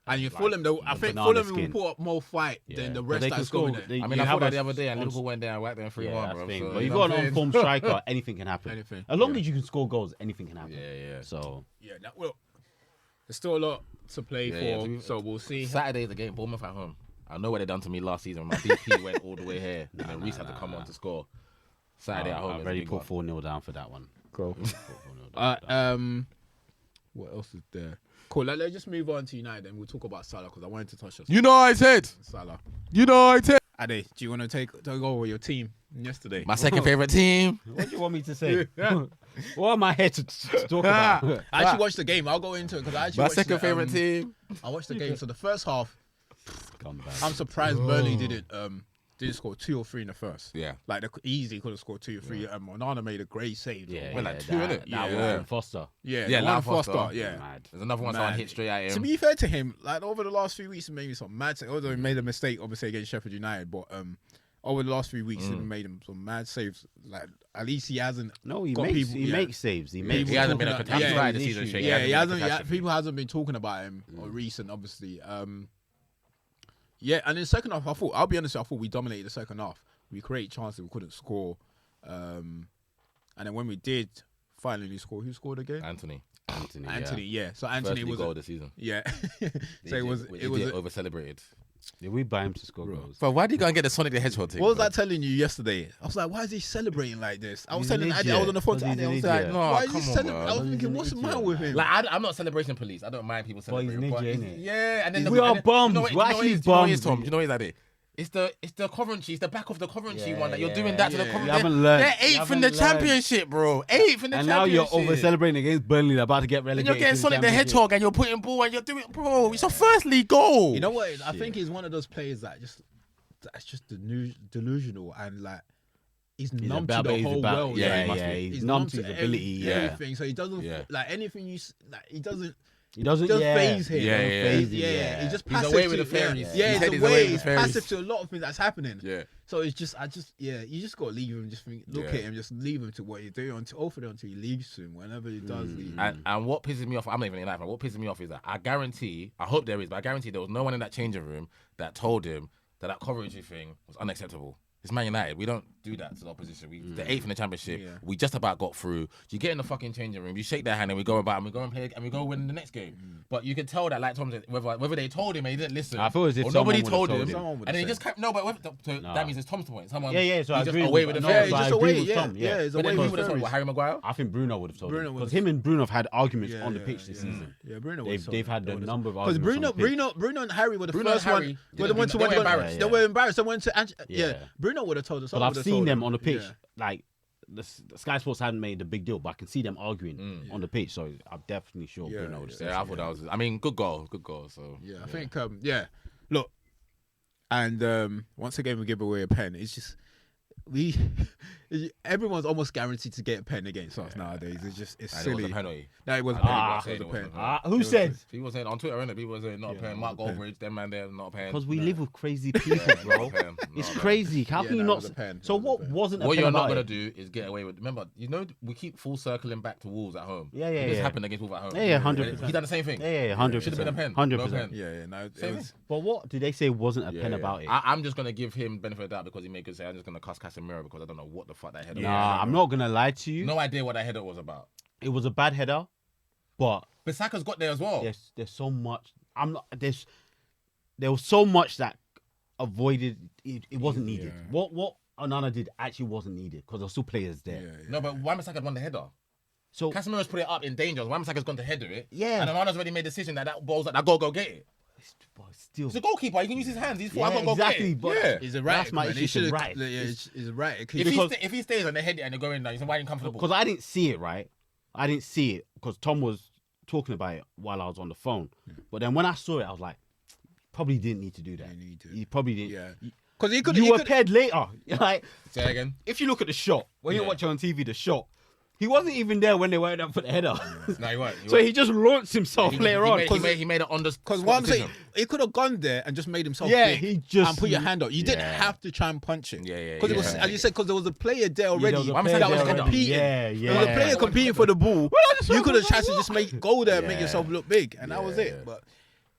And you like, Fulham, though, I the think banana Fulham skin. will put up more fight than the But rest they can that's score. going there. They- I mean, you I have thought that a- the other day, and on- Liverpool went there and whacked them 3-1, Yeah, bro. that's the thing. So, But you you've know got what an I'm on-form saying? striker. Anything can happen. Anything. As long as you can score goals, anything can happen. Yeah. So Yeah, there's still a lot to play for, yeah. so we'll see. Saturday's the game, Bournemouth at home. I know what they done to me last season. My BP went all the way here, and then Reece had to come on to score. Saturday at home. I've is a already big put one. 4-0 down for that one. Go. 4-0 down for that. What else is there? Cool. Let's just move on to United, and we'll talk about Salah because I wanted to touch on United. Salah. United. Ade, do you want to take over your team yesterday? My second favorite team. What do you want me to say? What am I here to talk about? I actually watched the game. I'll go into it because I actually My watched second favorite team. I watched the game. So the first half, Come back. I'm surprised Burnley didn't didn't score 2 or 3 in the first. Yeah. Like they easily could have scored 2 or 3. Onana made a great save. Yeah, Well, like 2, innit? That Yeah. was Foster. Yeah, Yeah, the one Lam Foster. Foster. Yeah. Mad. There's another one someone Man. hit straight at To him. be fair to him, like over the last few weeks, he made me some mad. Although he made a mistake, obviously against Sheffield United, but over the last few weeks, he made him some mad saves. Like at least he hasn't. No, he got makes people, he yeah. makes saves. He People makes. He hasn't been a talking catastrophe about- this season, Shane. Yeah, he hasn't. been a catastrophe. People hasn't been talking about him or recent, obviously. Yeah, and in the second half, I'll be honest, I thought we dominated the second half. We created chances, we couldn't score. And then when we did finally score, who scored again? Anthony. Anthony, yeah. So Anthony First was goal of the season. yeah. So it was over celebrated. Did we buy him to score goals? But why did you go and get the Sonic the Hedgehog thing? What was bro? I telling you yesterday? I was like, why is he celebrating like this? I was He's an telling Addy, I idiot. was on the phone to He's Addy, I an was like, idiot. No, why is he come on, celebrating? man. I was He's thinking, an what's the idiot, matter with man. him? Like I'm not celebration police. I don't mind people But he's celebrating. an but idiot, it's- innit? yeah, and then We are bums. You know We're what actually it is, Tom? bums. Do you know what is it? It's the Coventry. It's the back of the Coventry Yeah, one that you're yeah, doing that to the yeah. Coventry. You haven't learned. They're You 8th in haven't the learned. championship, bro. 8th in the And now championship. you're over celebrating against Burnley. They're about to get And relegated. you're getting to Sonic the Championship. Hedgehog and you're putting ball and you're doing, bro. It's your first league goal. You know what? I think he's one of those players that's just delusional and like he's numb to about- the he's whole about- world. yeah, he like, must be. He's numb to his ability. Yeah. everything. So he doesn't Yeah. like anything he doesn't. He doesn't Just yeah. phase him. Yeah, Phase Yeah, him, He's just He's passive away with to, the fairies. Yeah, He he's said he's away. away with He's the fairies. passive to a lot of things that's happening. Yeah. So it's just, you just got to leave him. Just look Yeah. at him. Just leave him to what he's doing hopefully until he leaves soon. Whenever he does leave. And what pisses me off, I'm not even in life, what pisses me off is that I hope there is, but I guarantee there was no one in that changing room that told him that Coventry thing was unacceptable. It's Man United. We don't do that to the opposition. The 8th in the championship. Yeah. We just about got through. You get in the fucking changing room, you shake their hand, and we go about and we go and play and we go win the next game. But you can tell that, like Tom said, whether they told him and he didn't listen, I feel as if or nobody someone told would've him, told him. Someone would've and then he said. just kept that means it's Tom's point. Someone, Yeah, so I he's just agree away with with the no, fairies. so I just agree away, with yeah, Tom, yeah, he's But then away who with would have told him? fairies. Harry Maguire? I think Bruno would have told him Bruno because would've- him and Bruno have had arguments Yeah, on the yeah, pitch this yeah. season. Yeah, Bruno would've They've had a told him. number of Because arguments. on the pitch. Bruno and Harry were the Bruno first and one. Harry Were the ones didn't- who they were went. embarrassed. They were embarrassed. They went to Yeah. Bruno would have told us. But I've seen them on the pitch. Like the Sky Sports hadn't made a big deal, but I can see them arguing on the pitch. So I'm definitely sure Yeah, Bruno would have said Yeah, I thought that was. I mean, good goal. So Yeah, I think look, and once again we give away a pen. It's just everyone's almost guaranteed to get a pen against us nowadays. It's And it was silly. a penalty. No, it was a Ah, pen. It was a pen. Who said? People were saying on Twitter, innit? People were saying not a pen. Mark Goldbridge, them man there, not a pen. Because we live with crazy people, bro. It's crazy. How Yeah, can you no, it not? was a pen. So It was a what pen. wasn't a What pen you're not about gonna it? do is get away with. Remember, we keep full circling back to Wolves at home. Yeah. This happened against Wolves at home. Yeah, 100%. He done the same thing. Yeah, 100%. Should have been a pen. 100%. No pen. Yeah, no, it Same was. But what did they say wasn't a pen Yeah. about it? I'm just gonna give him benefit of the doubt because he made good say. I'm just gonna cuss Casemiro because I don't know what the fuck that header was. Nah, I'm not gonna lie to you. No idea what that header was about. It was a bad header, but But Saka's got there as well. there's so much. There was so much that avoided. It wasn't needed. Yeah. What Onana did actually wasn't needed because there were still players there. Yeah. No, but Wan-Bissaka won the header. So Casemiro's put it up in danger. Wan-Bissaka's gone to header it. Yeah. And Onana's already made a decision that ball's like, I gotta go get it. but still, He's a goalkeeper. He can use his hands. He's Yeah, I gotta go exactly, get it. but- Yeah. He's a right. That's my issue, He he's right. Yeah, he's right. If he stays on the head and they go in, he's why didn't come for the ball. because I didn't see it right. I didn't see it because Tom was talking about it while I was on the phone. But then when I saw it, I was like, probably didn't need to do that. Didn't need to. He probably didn't. Yeah. Because he could. You he were could- paired later. Like, Say again. if you look at the shot, when you're Yeah. watching on TV, the shot, he wasn't even there when they went up for the header. No, he won't. So he just launched himself later on. He made it on the Because spot one thing, decision. he could have gone there and just made himself Yeah, big he just- and put your hand up. You didn't Yeah. have to try and punch it. Yeah, Because it was, yeah. as you said, because there was a player there already. there was a that player was there already. competing. Yeah, There was a yeah. player competing for the ball. You could have tried to just go there and make Yeah. yourself look big, and that was Yeah. it. But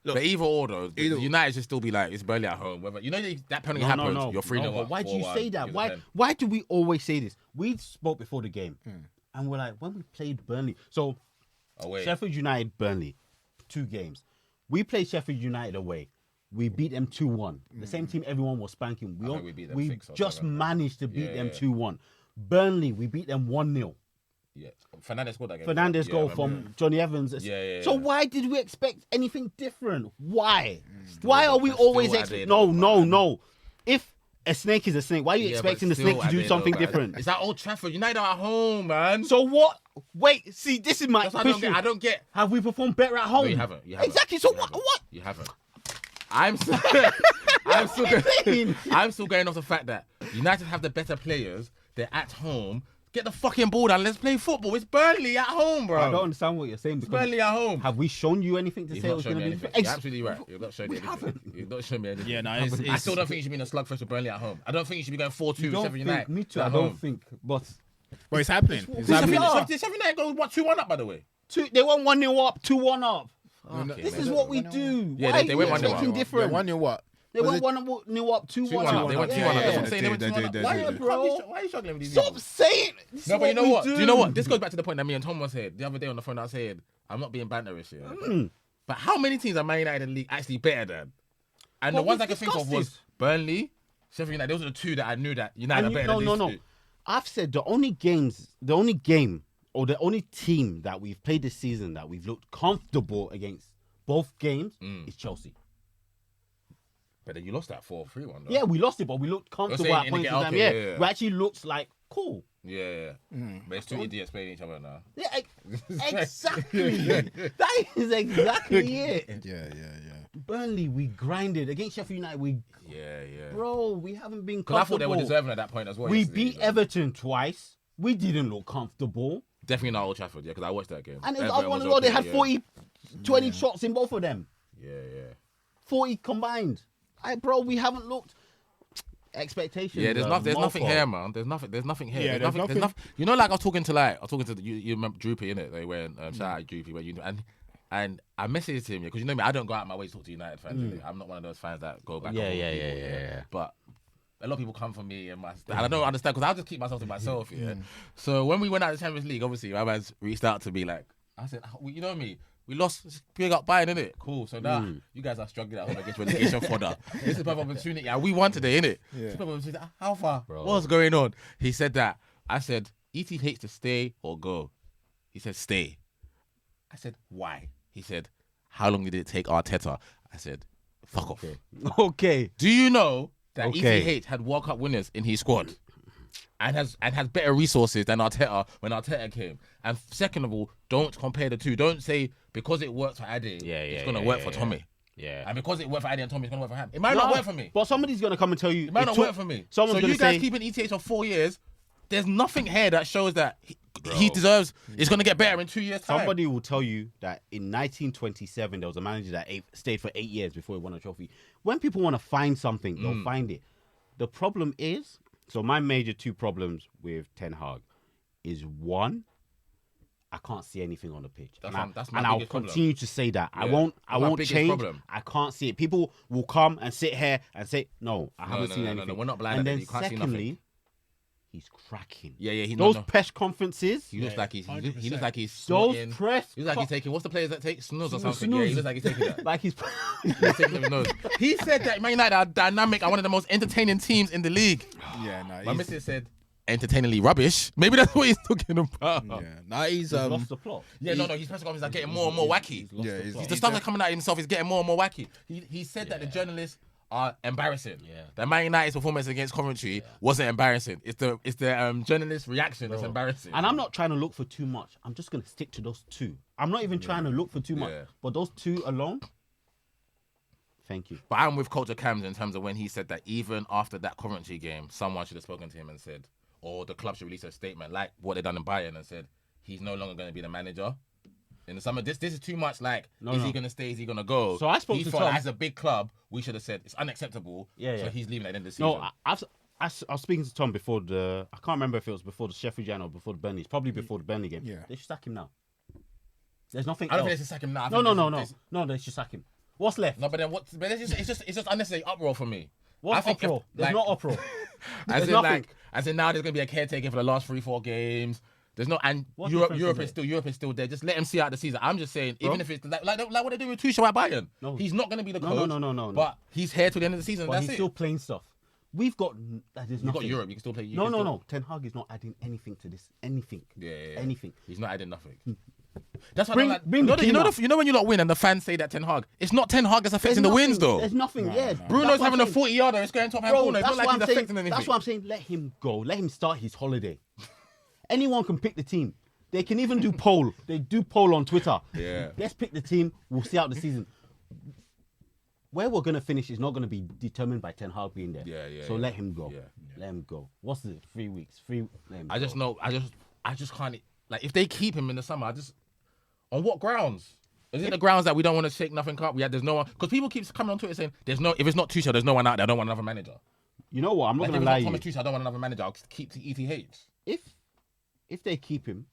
But either or though, Either- United should still be like it's Burnley at home. Whether that penalty happens, you're 3-0 but up. why do you 4-1, say that? gives a Why? pen. Why do we always say this? We spoke before the game, and we're like, when we played Burnley. So Away. Sheffield United, Burnley, 2 games. We played Sheffield United away. We beat them 2-1. The same team everyone was spanking. I think we beat them we 6 or just 7. managed to beat Yeah, them yeah. 2-1. Burnley, we beat them 1-0. Yeah, Fernandes scored that game. Fernandes Yeah, goal I from remember. Johnny Evans. Yeah. So why did we expect anything different? Why? Why still are we still always at expecting? it, No, though, no. If a snake is a snake, why are you Yeah, expecting but the snake still to at do it, something though, man. different? It's at Old Trafford. United are at home, man. So what? Wait, see, this is my That's what I don't question. get. I don't get. Have we performed better at home? No, you haven't. You haven't. Exactly. So You what? haven't. What? You haven't. I'm. I'm still going off the fact that United have the better players. They're at home. Get the fucking ball down. Let's play football. It's Burnley at home, bro. I don't understand what you're saying. It's Burnley at home. Have we shown you anything to say it was going to be anything. You're absolutely right. You've not shown me anything. You've not shown me anything. Yeah, no, I still don't think you should be in a slugfest with Burnley at home. I don't think you should be going 4-2 Sheffield United. Me too. I don't think. But it's happening. It's happening. Did Sheffield United go 2-1 up, by the way? they went 1-0 up, 2-1 up. Okay, This man. is what we do. Yeah, Why they are went you 1-0 expecting up. different? 1-0 what? They went 1-0 up, 2-1 up. They went 2-1 up. That's what I'm saying. They went 2-1 up. Why, bro? Why are you struggling with these Stop people? saying. No, but you know what? Do you know what? This goes back to the point that me and Tom was saying the other day on the phone. I was saying, I'm not being banterish here. But how many teams are Man United in the league actually better than? And the ones I can think of was Burnley, Sheffield United. Those are the two that I knew that United are better than these two. I've said the only game or the only team that we've played this season that we've looked comfortable against both games is Chelsea. But then you lost that 4-3 one, though. Yeah, we lost it, but we looked comfortable at points in time. Yeah, we actually looked like cool. Yeah. But it's two idiots playing each other now. Yeah, exactly. That is exactly it. Yeah. Burnley, we grinded against Sheffield United. Yeah. Bro, we haven't been Because comfortable. I thought they were deserving at that point as well. We beat Everton twice. We didn't look comfortable. Definitely not Old Trafford, yeah, because I watched that game. And it was up 1-0. They had 20 shots in both of them. Yeah. 40 combined. Bro, we haven't looked. Expectations. Yeah, there's nothing here, man. There's nothing here. Yeah, there's nothing. You know, like I was talking to you remember Droopy, innit? They went shout out Droopy, where and I messaged him, because you know me, I don't go out of my way to talk to United fans. Really. I'm not one of those fans that go back. Yeah. But a lot of people come for me and I don't understand, because I'll just keep myself to myself. Yeah. So when we went out of the Champions League, obviously my man's reached out to me, like I said, you know me. We lost, big up Bayern, innit? Cool. So now you guys are struggling at home against relegation fodder. This is a perfect opportunity. And we won today, innit? Yeah. This is a perfect opportunity. How far? Bro. What's going on? He said that. I said, ETH to stay or go? He said, stay. I said, why? He said, how long did it take Arteta? I said, fuck off. Okay. Do you know that ETH had World Cup winners in his squad? And has better resources than Arteta when Arteta came. And second of all, don't compare the two. Don't say because it worked for Ade, it's gonna work for Tommy. Yeah. And because it worked for Ade and Tommy, it's gonna work for him. It might not work for me. But somebody's gonna come and tell you it might not work for me. So you guys keeping ETH for 4 years. There's nothing here that shows that he deserves. It's gonna get better in 2 years' time. Somebody will tell you that in 1927 there was a manager that stayed for 8 years before he won a trophy. When people want to find something, they'll find it. The problem is. So my major two problems with Ten Hag is one, I can't see anything on the pitch. That's my I'll biggest problem. continue to say that. Yeah. I won't change. Problem. I can't see it. People will come and sit here and say, no, I haven't seen anything. No, we're not blind. And then You can't see nothing. He's cracking. Yeah. Those press conferences. He looks like he's. He looks like he's. Those snorting. press. He looks like he's taking. What's the players that take snooze or something? Snooze. Yeah, he looks like he's taking that. Like he's. He's taking them nose. He said that Man United are dynamic and one of the most entertaining teams in the league. Yeah, no. My missus said entertainingly rubbish. Maybe that's what he's talking about. Yeah, no, he's lost the plot. Yeah, no. His press conferences are getting more and more wacky. The stuff that's coming out of himself is getting more and more wacky. He said that the journalists are embarrassing. Yeah. That Man United's performance against Coventry wasn't embarrassing. It's the journalist reaction that's embarrassing. And I'm not trying to look for too much. I'm just gonna stick to those two. I'm not even trying to look for too much. But those two alone. Thank you. But I'm with Culture Cams in terms of when he said that even after that Coventry game, someone should have spoken to him and said, or the club should release a statement like what they done in Bayern and said, he's no longer going to be the manager. In the summer, this is too much like, is he going to stay, is he going to go? So I spoke to Tom. As a big club, we should have said, it's unacceptable, so he's leaving at the end of the season. No, I was speaking to Tom before I can't remember if it was before the Sheffield game or before the Burnley. It's probably before the Burnley game. Yeah. They should sack him now. There's nothing I don't else. think they should sack him now. No, they should sack him. What's left? No, but then what? But it's just unnecessary uproar for me. What's uproar? There's not uproar. There's nothing. As in now, there's gonna be a caretaker for the last 3-4 games. There's no, and Europe is still there. Just let him see out the season. I'm just saying, even if it's like what they do with Tuchel at Bayern, he's not gonna be the coach. No. But he's here to the end of the season. But That's he's it. still playing stuff. We've got that is You've nothing. got Europe. You can still play. No. Ten Hag is not adding anything to this. Anything. Yeah. Anything. He's not adding nothing. That's why bring the you know when you lot win and the fans say that Ten Hag. It's not Ten Hag that's affecting the wins though. There's nothing. Yeah. Bruno's having a 40-yarder. It's going top hand corner. It's not like he's affecting anything. That's what I'm saying. Let him go. Let him start his holiday. Anyone can pick the team. They can even do poll. They do poll on Twitter. Yeah. Let's pick the team. We'll see out the season. where we're gonna finish is not gonna be determined by Ten Hag being there. Yeah. So let him go. Yeah. Let him go. What's it? 3 weeks. Let him I go. just know. I just can't. Like, if they keep him in the summer, on what grounds? Is it the grounds that we don't want to shake nothing up? There's no one, because people keep coming on Twitter saying if it's not Tuchel, there's no one out there. I don't want another manager. You know what? I'm not Like, gonna if lie it's to not you. Thomas Tuchel, I don't want another manager. I'll keep to ETH. If they keep him,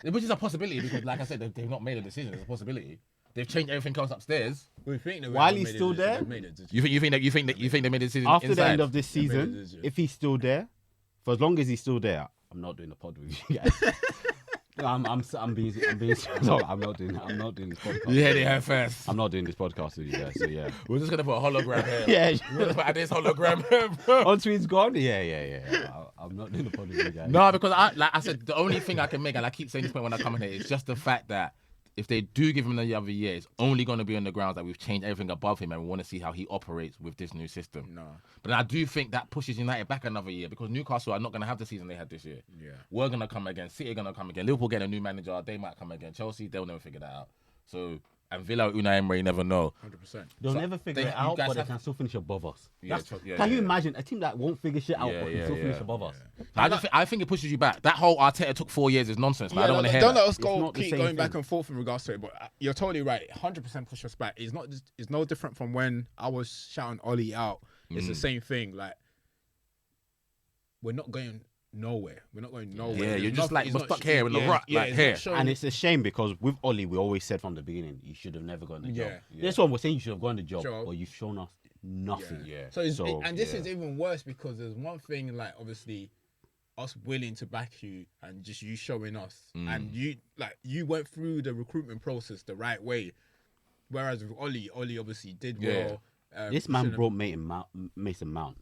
Which is a possibility because, like I said, they've not made a decision. It's a possibility. They've changed everything else upstairs. We think that While we he's made a still decision, there? they made a decision. You think they made a decision after inside? the end of this made a season, decision. if he's still there, for as long as he's still there, I'm not doing the pod with you guys. No, I'm being no, I'm not doing this podcast. You heard it here first. I'm not doing this podcast with you guys. So yeah. We're just gonna put a hologram here. Yeah. We're gonna put this hologram here, bro. On tweet's gone. Yeah. I'm not doing the pod with you guys. No, because like I said, the only thing I can make, and I keep saying this point when I come in here, is just the fact that if they do give him the other year, it's only going to be on the grounds that we've changed everything above him and we want to see how he operates with this new system. No. But I do think that pushes United back another year because Newcastle are not going to have the season they had this year. Yeah. We're going to come again. City are going to come again. Liverpool get a new manager. They might come again. Chelsea, they'll never figure that out. So, and Villa, Unai Emery, never know. 100%. They'll So never figure they- it you out, guys but they have- can still finish above us. Yeah, Can yeah, you yeah. imagine a team that won't figure shit out Yeah, but can yeah, still finish yeah. above us? I think it pushes you back. That whole Arteta took 4 years is nonsense. I don't want to hear don't that. let us It's go not the keep same going back thing. and forth in regards to it. But you're totally right. 100% push us back. It's no different from when I was shouting Ollie out. It's the same thing. Like, we're not going nowhere. We're not going nowhere. Yeah, There's you're just nothing- like, it's we're not stuck sh- here in the yeah, rut, yeah, like it's here. not showing- And it's a shame because with Ollie, we always said from the beginning, you should have never gotten the job. Yeah. That's what we're saying, you should have gotten the job, Sure. but you've shown us nothing. Yeah. So, So, this yeah. is even worse because there's one thing, like, obviously us willing to back you and just you showing us, and you went through the recruitment process the right way, whereas with Ollie obviously did Yeah. well. This man brought Mason Mount.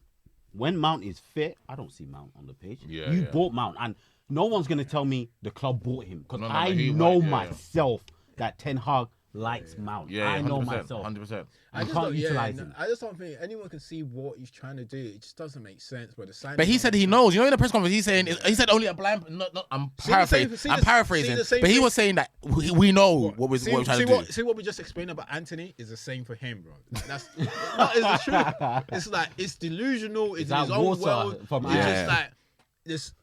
When Mount is fit, I don't see Mount on the pitch. Yeah, you yeah. bought Mount, and no one's going to tell me the club bought him because No, I he know went, yeah. myself that Ten Hag likes Mount. Yeah, I know 100%, myself. 100%. You can't utilize him. I just don't think anyone can see what he's trying to do. It just doesn't make sense. But But he said he knows. You know, in the press conference, he said only a blind. I'm paraphrasing. But he was saying that we know what we're trying to do. See what we just explained about Anthony is the same for him, bro. That's it's the truth. It's like it's delusional. It's in that his own water world. from It's just Yeah. like this.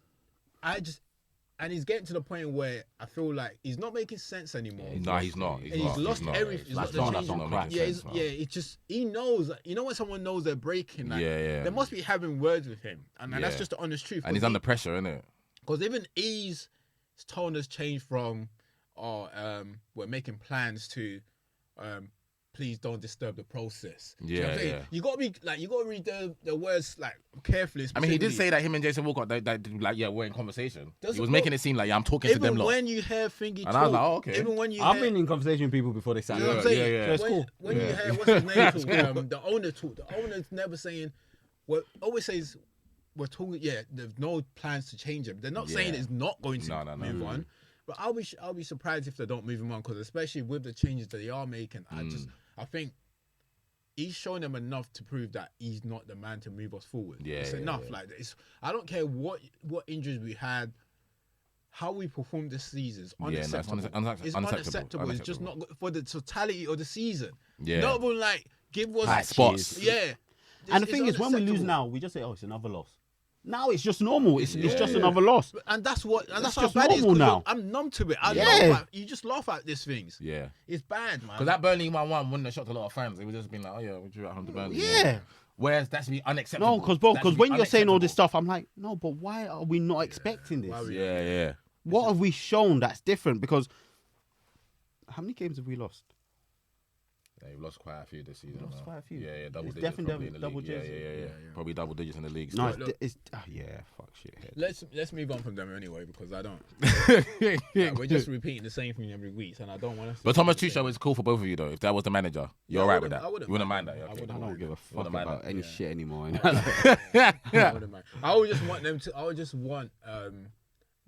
And he's getting to the point where I feel like he's not making sense anymore. No, he's not. And he's lost everything. He's Like lost someone the that's change. on crack. Yeah, it's just he knows. You know when someone knows they're breaking. Like, Yeah. They must be having words with him, and that's Yeah. just the honest truth. And he's under pressure, isn't it? Because even his tone has changed from, we're making plans to, please don't disturb the process. Do you know what I'm saying? Yeah. You gotta read the words like carefully. I mean, he did specifically. say that him and Jason Walcott, we're in conversation. Does He was it making look- it seem like, I'm talking to Even them lot. when you hear thingy And I was like, oh, okay. Even when you I've hear, been in conversation with people before they you signed know what I'm up. saying? Yeah. So it's cool. When you hear what's his name talk, the owner talk. The owner's never saying. What always says, we're talking. Yeah, there's no plans to change him. They're not saying Yeah. it's not going to No. move on. But I'll be surprised if they don't move him on because especially with the changes that they are making, I think he's showing them enough to prove that he's not the man to move us forward. Yeah, It's yeah, enough. yeah. Like it's. I don't care what injuries we had. How we performed this season is Yeah, no, it's unacceptable. unacceptable. It's unacceptable. It's just not good for the totality of the season. Yeah. Not even like give us Like spots. Yeah. And the It's thing is, when we lose unacceptable. now, we just say, "Oh, it's another loss." Now it's just normal. It's just another loss. And that's that's how just bad it is. normal 'Cause now. I'm numb to it. I Yeah. laugh at, you just laugh at these things. Yeah. It's bad, man. Because that Burnley 1-1 wouldn't have shocked a lot of fans. It would just been like, oh yeah, we drew at home to Burnley. Yeah. Whereas that's be unacceptable. No, because That should be when you're saying all this unacceptable. stuff, I'm like, no, but why are we not expecting this? Why we- Yeah. What have we shown that's different? Because how many games have we lost? Yeah, you've lost quite a few this season. Lost man. quite a few. Yeah, double It's digits. definitely probably in the double league. digits. Yeah. Probably double digits in the league. No, still. fuck shit. Let's move on from them anyway because I don't. We're just repeating the same thing every week, and I don't want to. But Thomas Tuchel is cool for both of you though. If that was the manager, you're I alright with wouldn't- that. I wouldn't You wouldn't mind mind that. that. Okay, I wouldn't I cool. don't give a fuck Wouldn't mind about that. any Yeah. shit anymore. I wouldn't mind. I would just want them to. I would just want.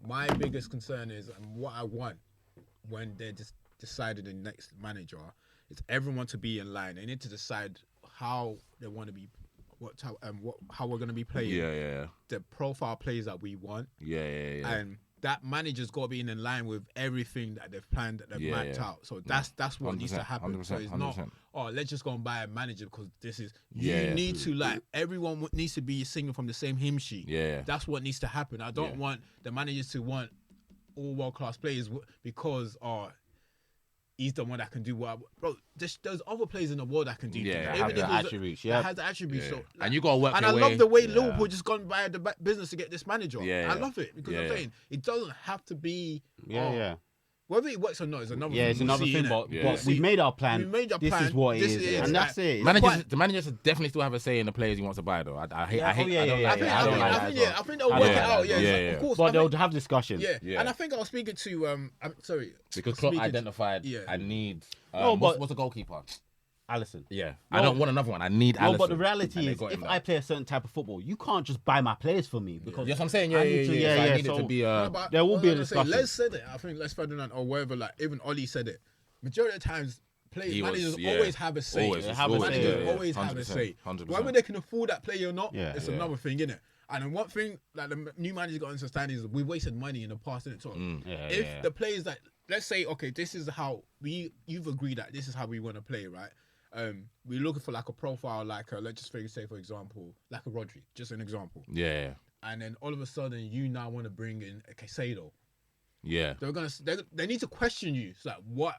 My biggest concern is, and what I want when they just decided the next manager is everyone to be in line. They need to decide how they want to be, how we're going to be playing. Yeah. The profile players that we want, Yeah. and that manager's got to be in line with everything that they've planned, that they've mapped out. So that's what needs to happen. So it's not, let's just go and buy a manager because this is. You need to everyone needs to be singing from the same hymn sheet. Yeah, that's what needs to happen. I don't want the managers to want all world class players because he's the one that can do what. Bro, there's other players in the world that can do. Yeah, have the attributes. Yeah, has the attributes. So, and you got to work. And I love the way Liverpool just gone by the business to get this manager. Yeah, I love it because I'm saying it doesn't have to be. Whether it works or not is another. Yeah, thing. it's another thing. But we made our plan. This is what it is, and that's it. The managers definitely still have a say in the players he wants to buy, though. I hate. I think they'll work it out. Yeah, of course. But they'll have discussions. Yeah, and I think I was speaking to I'm sorry, because Klopp identified I need. What's the goalkeeper? Alisson. Yeah, I don't want another one. I need Alisson. No, but the reality is, if I play a certain type of football, you can't just buy my players for me because yes, I'm saying I need it to be. There will be a discussion. Les said it. I think Les Ferdinand or whatever. Like even Oli said it. Majority of the times, managers always have a say. Always have a say. Whether they can afford that player or not, it's another thing, innit? And then one thing that the new managers got to understand is we wasted money in the past, innit? So if the players that, let's say, okay, this is how you've agreed that this is how we want to play, right? We're looking for like a profile, like let's just say, for example, like a Rodri, just an example. Yeah. And then all of a sudden, you now want to bring in a Caicedo. Yeah. They need to question you. It's like what?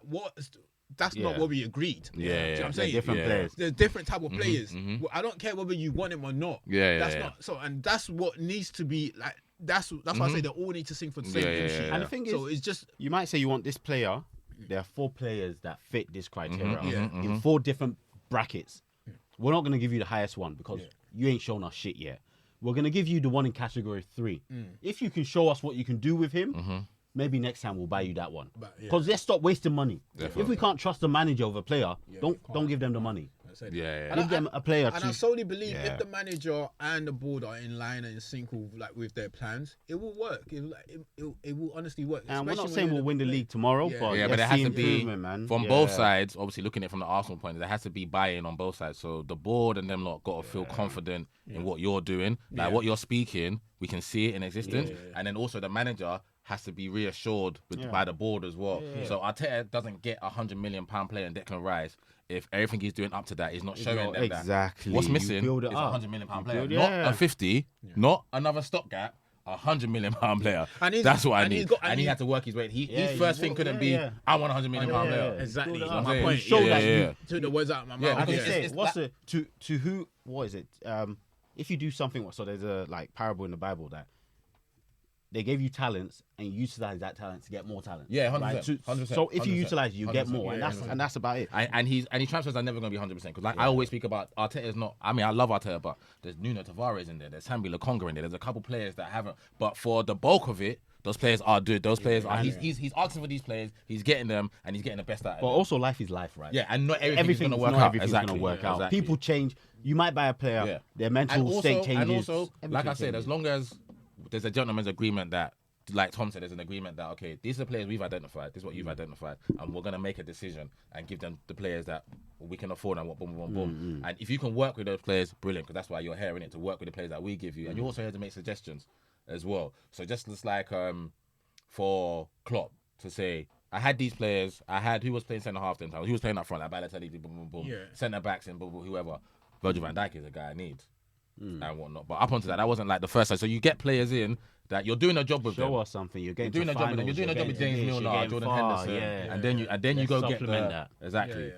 That's not what we agreed. Yeah. Do you know what I'm saying? Different players. There's different type of players. I don't care whether you want him or not. That's not so, and that's what needs to be like. That's why I say they all need to sing for the same sheet. And the thing is, it's just you might say you want this player. There are 4 players that fit this criteria in 4 different brackets. We're not going to give you the highest one because you ain't shown us shit yet. We're going to give you the one in category 3. If you can show us what you can do with him, maybe next time we'll buy you that one. Because let's stop wasting money. Definitely. If we can't trust the manager of a player, don't give them the money. Give them a player. And I solely believe if the manager and the board are in line and in sync with their plans, it will work. It will honestly work. And we're not saying we'll win the league tomorrow, but but it has to be man. From both sides. Obviously, looking at it from the Arsenal point, there has to be buy-in on both sides. So the board and them lot got to feel confident in what you're doing, like what you're speaking. We can see it in existence, and then also the manager has to be reassured by the board as well. So Arteta doesn't get £100 million player in Declan Rice if everything he's doing up to that is not showing them exactly. That. What's missing is £100 million player, not a 50, not another stopgap. £100 million player. That's what I need. He had to work his way. His first thing couldn't be, I want £100 million player. Exactly. My point. Show that took the words out of my mouth. What is it? If you do something, so there's a parable in the Bible that they gave you talents and you utilize that talent to get more talent. Yeah, 100%. 100%. So if you utilize, you get more, and that's about it. And his transfers are never going to be 100% because I always speak about Arteta's not. I mean, I love Arteta, but there's Nuno Tavares in there, there's Sambi Lokonga in there, there's a couple players that haven't. But for the bulk of it, those players are good. Those players are. He's asking for these players. He's getting them, and he's getting the best out of them. But also, life is life, right? Yeah, and not everything's going to work out. Everything's going to work out. People change. You might buy a player. Their mental state changes. And also, like I said, as long as there's a gentleman's agreement that, like Tom said, there's an agreement that, okay, these are the players we've identified, this is what you've identified, and we're going to make a decision and give them the players that we can afford and what boom, boom, boom. And if you can work with those players, brilliant, because that's why you're here, innit, to work with the players that we give you. And you're also here to make suggestions as well. So just like for Klopp to say, I had these players, who was playing centre-half then, who was playing up front, like Balotelli, boom, boom, boom, centre-backs and boom, boom, whoever. Virgil van Dijk is a guy I need. And whatnot. But up onto that wasn't like the first side. So you get players in that you're doing a job with them. Show us something. You're doing a job with them. You're doing a job with James Milner, Jordan Henderson, and then you go get that. Exactly.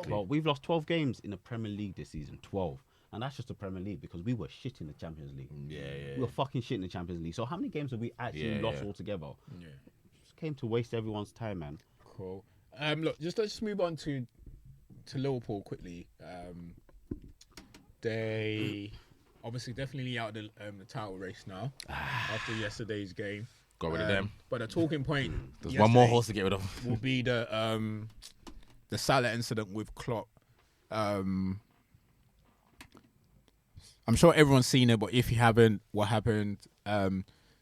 But we've lost 12 games in the Premier League this season. 12. And that's just the Premier League because we were shit in the Champions League. We were fucking shit in the Champions League. So how many games have we actually lost altogether? Just came to waste everyone's time, man. Cool. Look, let's move on to Liverpool quickly. They obviously definitely out the title race now after yesterday's game. Got rid of them. But the talking point there's one more horse to get rid of. Will be the Salah incident with Klopp. I'm sure everyone's seen it, but if you haven't, what happened?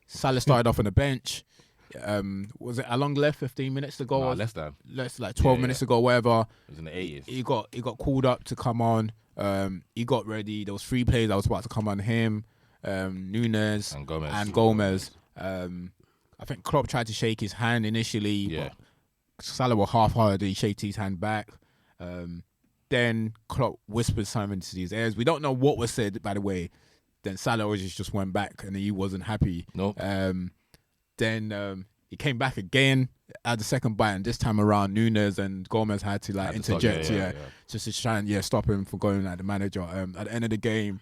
Salah started off on the bench. Was it a long left? 15 minutes to go? No, less than. Less like 12 minutes to go, whatever. It was in the 80s. He got called up to come on. He got ready. There was 3 players that was about to come on him. Nunes and Gomez. I I think Klopp tried to shake his hand initially. Yeah. But Salah was half-hearted. He shaked his hand back. Then Klopp whispered something to his ears. We don't know what was said, by the way. Then Salah just went back and he wasn't happy. Nope. Then he came back again at the second bite, and this time around, Nunes and Gomez had to interject, just to try and stop him from going at the manager. At the end of the game,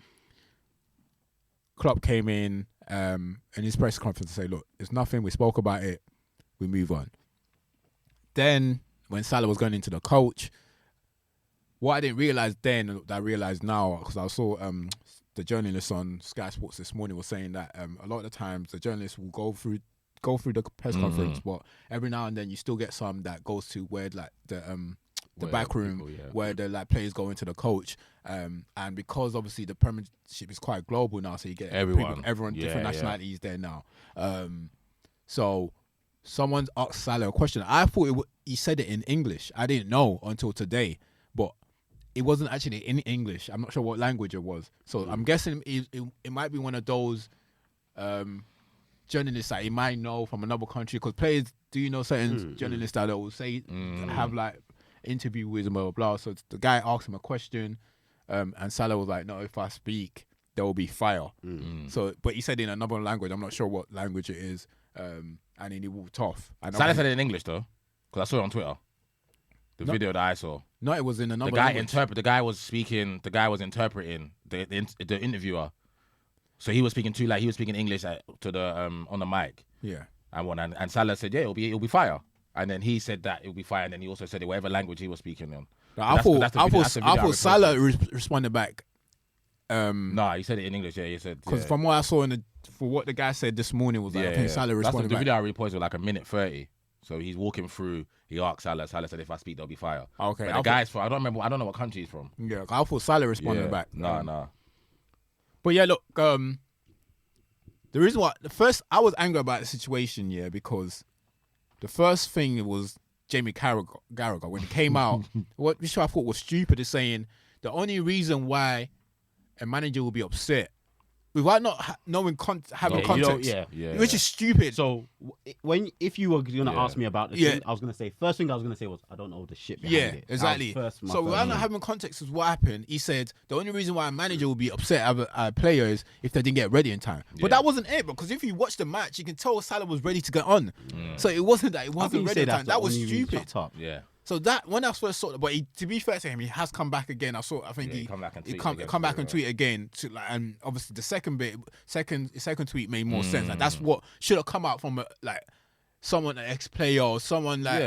Klopp came in his press conference to say, "Look, it's nothing. We spoke about it. We move on." Then when Salah was going into the coach, what I didn't realize then, that I realized now, because I saw the journalist on Sky Sports this morning was saying that a lot of the times the journalists will go through the press conference, but every now and then you still get some that goes to where like the back room where the like players go into the coach, and because obviously the Premiership is quite global now, so you get everyone different nationalities there now. So someone asked Salah a question. I thought he said it in English. I didn't know until today, but it wasn't actually in English. I'm not sure what language it was. So I'm guessing it might be one of those journalists that he might know from another country, because players, do you know certain journalists that will say have like interview with him, blah blah blah. So the guy asked him a question, and Salah was like, "No, if I speak, there will be fire." So, but he said in another language. I'm not sure what language it is, and then he walked off. And Salah said it in English though, because I saw it on Twitter. The video that I saw. No, it was in another. The guy was speaking. The guy was interpreting the interviewer. So he was speaking he was speaking English to the on the mic. Yeah. And Salah said, "Yeah, it'll be fire." And then he said that it'll be fire. And then he also said it whatever language he was speaking in. I thought Salah responded back. No, he said it in English. Yeah, he said because from what I saw for what the guy said this morning was like, I think Salah responded back. The video I reposted was like 1:30. So he's walking through. He asked Salah. Salah said, "If I speak, there'll be fire." Okay. But the guy's from. I don't know what country he's from. Yeah, I thought Salah responded back. No. But yeah, look. The reason why I was angry about the situation, because the first thing was Jamie Carragher when he came out. Which I thought was stupid, is saying the only reason why a manager will be upset without not knowing having context, which is stupid. So if you were gonna ask me about this thing, I was gonna say first thing I was gonna say was I don't know the shit behind it. Exactly. So without not having context of what happened, he said the only reason why a manager will be upset at players if they didn't get ready in time. But that wasn't it, because if you watch the match, you can tell Salah was ready to get on. So it wasn't that it wasn't ready in time. That was stupid. Yeah. So that when I first saw it, but to be fair to him, he has come back again. I think he come back and tweet again. And obviously the second tweet made more sense. Like that's what should have come out from someone, an ex-player or someone that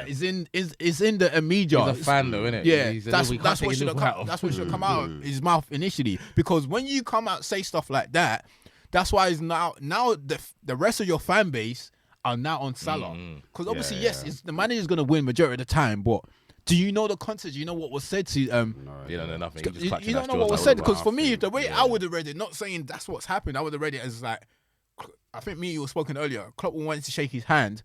is in the media. He's a fan though, isn't it? Yeah, that's what should have come out of his mouth initially. Because when you come out and say stuff like that, that's why now the rest of your fan base are now on Salah, because obviously the manager's gonna win majority of the time, but do you know the context? You know what was said to you don't know nothing. You don't know what was said, because for me, the way I would have read it, not saying that's what's happened, I would have read it as like, I think me, you were spoken earlier, Klopp wanted to shake his hand,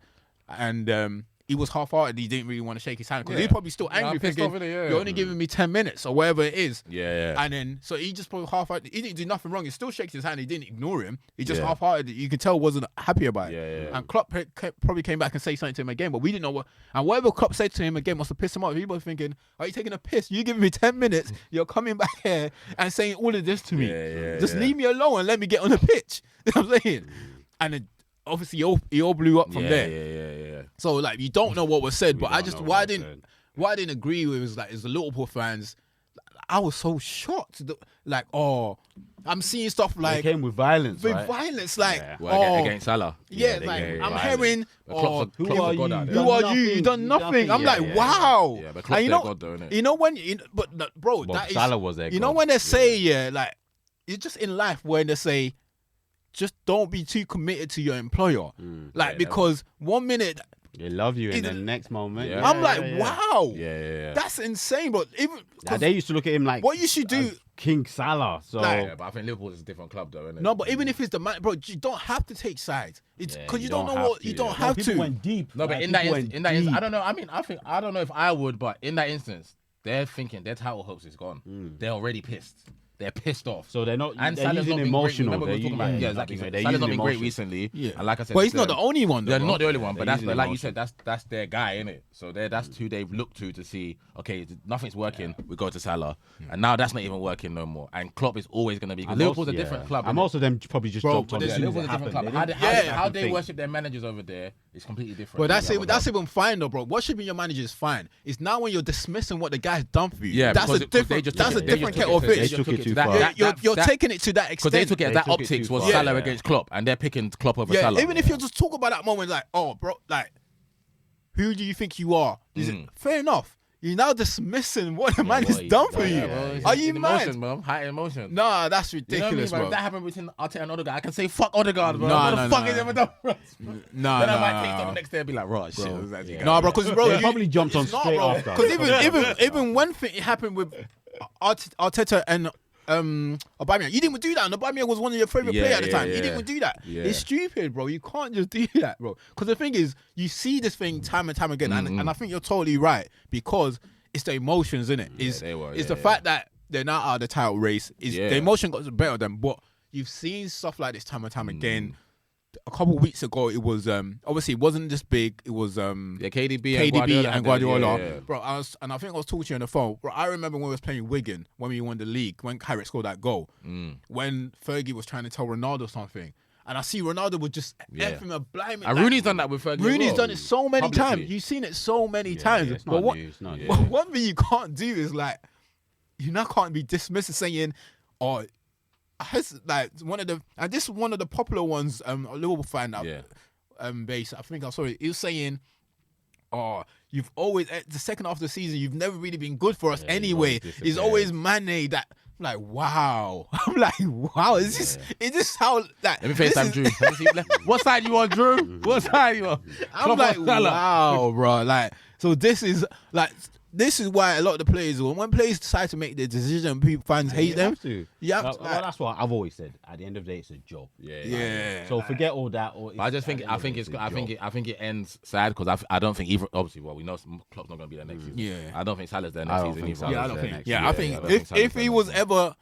and he was half-hearted. He didn't really want to shake his hand because he's probably still angry, thinking you're only giving me 10 minutes or whatever it is. And then so he just probably half-hearted. He didn't do nothing wrong. He still shakes his hand. He didn't ignore him. He just half-hearted. You could tell wasn't happy about it. And Klopp probably came back and said something to him again, but we didn't know what. And whatever Klopp said to him again must have pissed him off. He was thinking, "Are you taking a piss? You giving me 10 minutes? You're coming back here and saying all of this to me. Just leave me alone and let me get on the pitch." You know what I'm saying? And then, obviously, he all blew up from there. So you don't know what was said, but what I didn't agree with is the Liverpool fans. I was so shocked. I'm seeing stuff they came with violence. Violence, against Salah. I'm hearing, who are you? Who are you? You done nothing. I'm wow. Yeah, but Klopp's God, though, innit? You know when, bro, that is. Salah was there. You know when they say, it's just in life when they say, just don't be too committed to your employer. Because 1 minute they love you, and then the next moment, I'm wow, that's insane. But even they used to look at him like, what you should do, King Salah. So, but I think Liverpool is a different club, though, isn't it? No, but even if it's the man, bro, you don't have to take sides. It's because you don't know what you don't have to. People went deep. No, but in that instance, I don't know. I mean, I don't know if I would, but in that instance, they're thinking their title hopes is gone. They're already pissed. they're pissed off. So they're not. And they're Salah's using not been great. emotional. Remember we were talking about exactly. Salah's not been great recently. Yeah. And like I said, But he's not the only one. They're Though, not the only one, they're but that's using like you emotion. said, that's their guy, innit? So that's who they've looked to see. Okay, nothing's working. We go to Salah, and now that's not even working no more. And Klopp is always going to be. Liverpool's a different club. And most of them probably just jumped on but it. yeah, as soon as Liverpool's it a different happened. club. How They they didn't worship their managers over there is completely different. Well, that's even fine though, bro. Worshiping your manager is fine. It's now when you're dismissing what the guy's done for you. Yeah, that's because a different. That's a different kettle of They fish. took it too that- far. that- You're taking it to that because they extent. took it. They That took it optics too was far. Salah Yeah. against Klopp, and they're picking Klopp over Yeah, Salah. even if you just talk about that moment, like, oh, bro, like, who do you think you are? Fair enough. You're now dismissing what the man has done for you. Are you mad? Emotion, bro. High emotion. Nah, that's You know what I mean, ridiculous, bro? bro. If that happened between Arteta and Odegaard, I can say fuck Odegaard, bro. Nah, What nah, the fuck nah. has he ever done for us? Nah, Then I might nah, take nah. on the next day and be like, right, shit. was actually Nah, bro, because bro, They probably jumped on straight after. Because even one thing it happened with Arteta and Aubameyang, you didn't even do that. And Aubameyang was one of your favorite players at the time. You didn't even do that. Yeah. It's stupid, bro. You can't just do that, bro. Because the thing is, you see this thing time and time again, and I think you're totally right because it's the emotions, innit? It's the fact that they're not out of the title race. The emotion got the better of them, but you've seen stuff like this time and time again. A couple of weeks ago, it was obviously it wasn't this big. It was KDB and Guardiola. Yeah. Bro. I think I was talking to you on the phone. Bro, I remember when we was playing Wigan when we won the league when Carrick scored that goal. When Fergie was trying to tell Ronaldo something, and I see Ronaldo was just effing a blimey. And Rooney's done that with Fergie. Rooney's done it so many Publicly. times. You've seen it so many times. It's But not new. It's not new. one thing you can't do is like you now can't be dismissed as saying, "Oh, like one of the," and this is one of the popular ones. A Liverpool fan that base. I think I saw it. He was saying, "Oh, you've always the second half of the season. You've never really been good for us anyway. It's always Mane that." I'm like, wow. I'm like, wow. Is this how like? Let me FaceTime Drew. Let me see. What side you on, Drew? What side you on? I'm like, wow, bro. Like, so this is why a lot of the players, when players decide to make their decision, fans hate them. Well, that's what I've always said. At the end of the day, it's a job. Yeah. So forget all that. I just think I think it ends sad because I don't think either. Obviously, well, we know Klopp's not going to be there next season. Yeah. I don't think Salah's there next season either. I don't think. next Yeah, I think if he was ever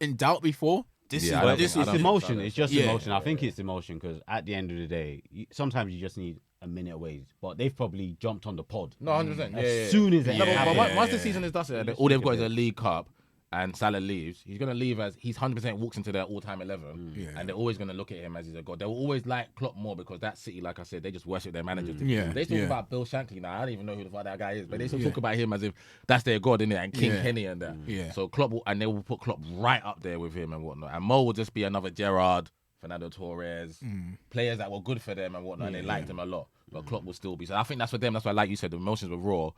in doubt before, this Yeah, I don't is think- It's emotion. It's just Yeah. emotion. I think it's emotion because at the end of the day, sometimes you just need a minute away. But they've probably jumped on the pod. No, 100%. As soon as it No, happened. but once the season is done, all they've got is a League Cup, and Salah leaves. He's going to leave as he's 100% walks into their all-time 11, and they're always going to look at him as he's a god. They'll always like Klopp more because that City, like I said, they just worship their managers. Yeah, They talk yeah. about Bill Shankly now. I don't even know who the fuck that guy is, but they still talk about him as if that's their god, innit? And King Kenny and that. Yeah. So Klopp and they will put Klopp right up there with him and whatnot. And Mo will just be another Gerrard, Fernando Torres, players that were good for them and whatnot. And they liked him a lot, but Klopp will still be. So I think that's for them. That's why, like you said, the emotions were raw.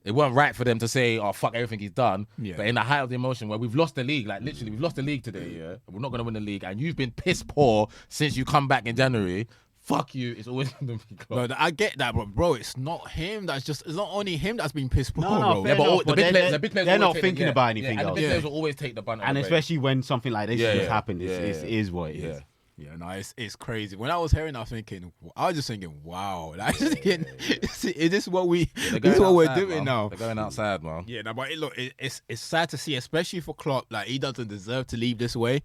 It weren't right for them to say, "Oh fuck everything he's done." Yeah. But in the height of the emotion, where we've lost the league, like literally, we've lost the league today. Yeah, we're not gonna win the league, and you've been piss poor since you come back in January. Fuck you. It's always gonna be Klopp. No, I get that, but bro, it's not him. It's not only him that's been pissed poor, No, bro. fair enough, but the big players they're always not take thinking about anything and else. the big players will always take the bunt. And especially when something like this has happened, it is what it is. Yeah, no, it's crazy. When I was hearing, I was just thinking, wow. Like, I was just thinking, is this what we're doing now? They're going outside, man. Yeah, no, but it's sad to see, especially for Klopp. Like, he doesn't deserve to leave this way.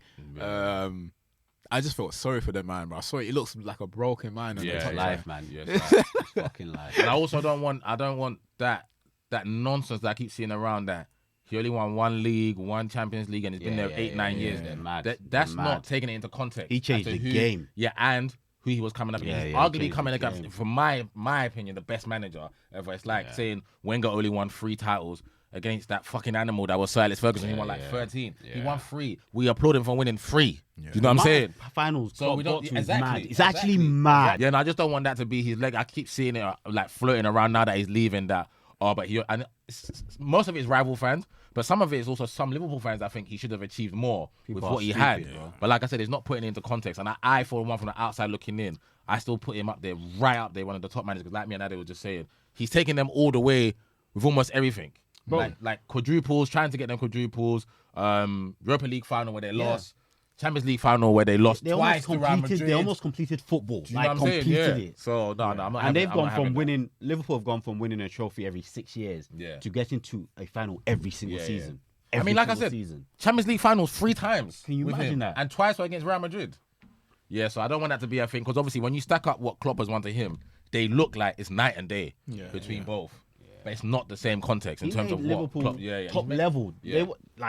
I just felt sorry for the man, bro. I saw it looks like a broken man. On the It's touchline. life, man. It's fucking life. And I also don't want that nonsense that I keep seeing around that he only won one league, one Champions League, and it's been there 8-9 years. They're mad. That's They're not mad. taking it into context. He changed as to the game. Yeah, and who he was coming up against. he Arguably changed coming the against, game. from my opinion, the best manager ever. It's like saying Wenger only won 3 titles against that fucking animal that was Sir Alex Ferguson. He won like 13. He won 3. We applaud him for winning 3. Do you know what I'm saying? Finals, So we don't got to is exactly. mad. It's actually mad. Yeah, and I just don't want that to be his leg. I keep seeing it like floating around now that he's leaving. But most of it is rival fans, but some of it is also some Liverpool fans that think he should have achieved more with are what he stupid, had. bro. But like I said, it's not putting it into context. And I, for one, from the outside looking in, I still put him up there, right up there, one of the top managers. Because like me and Ade were just saying, he's taking them all the way with almost everything. Like quadruples, trying to get them quadruples. Europa League final where they lost. Champions League final where they lost twice to Real Madrid. They almost completed football. Do you know what I'm saying? Completed Yeah. it. So no, I'm not. And having- they've I'm gone not from having that. winning. Liverpool have gone from winning a trophy every 6 years Yeah. to getting to a final every single season. every like I single said, season. Champions League finals 3 times. Can you with imagine him, that? And twice were against Real Madrid. Yeah, so I don't want that to be a thing because obviously when you stack up what Klopp has won to him, they look like it's night and day between both. But it's not the same context in He terms made of Liverpool what Klopp, top level. Yeah.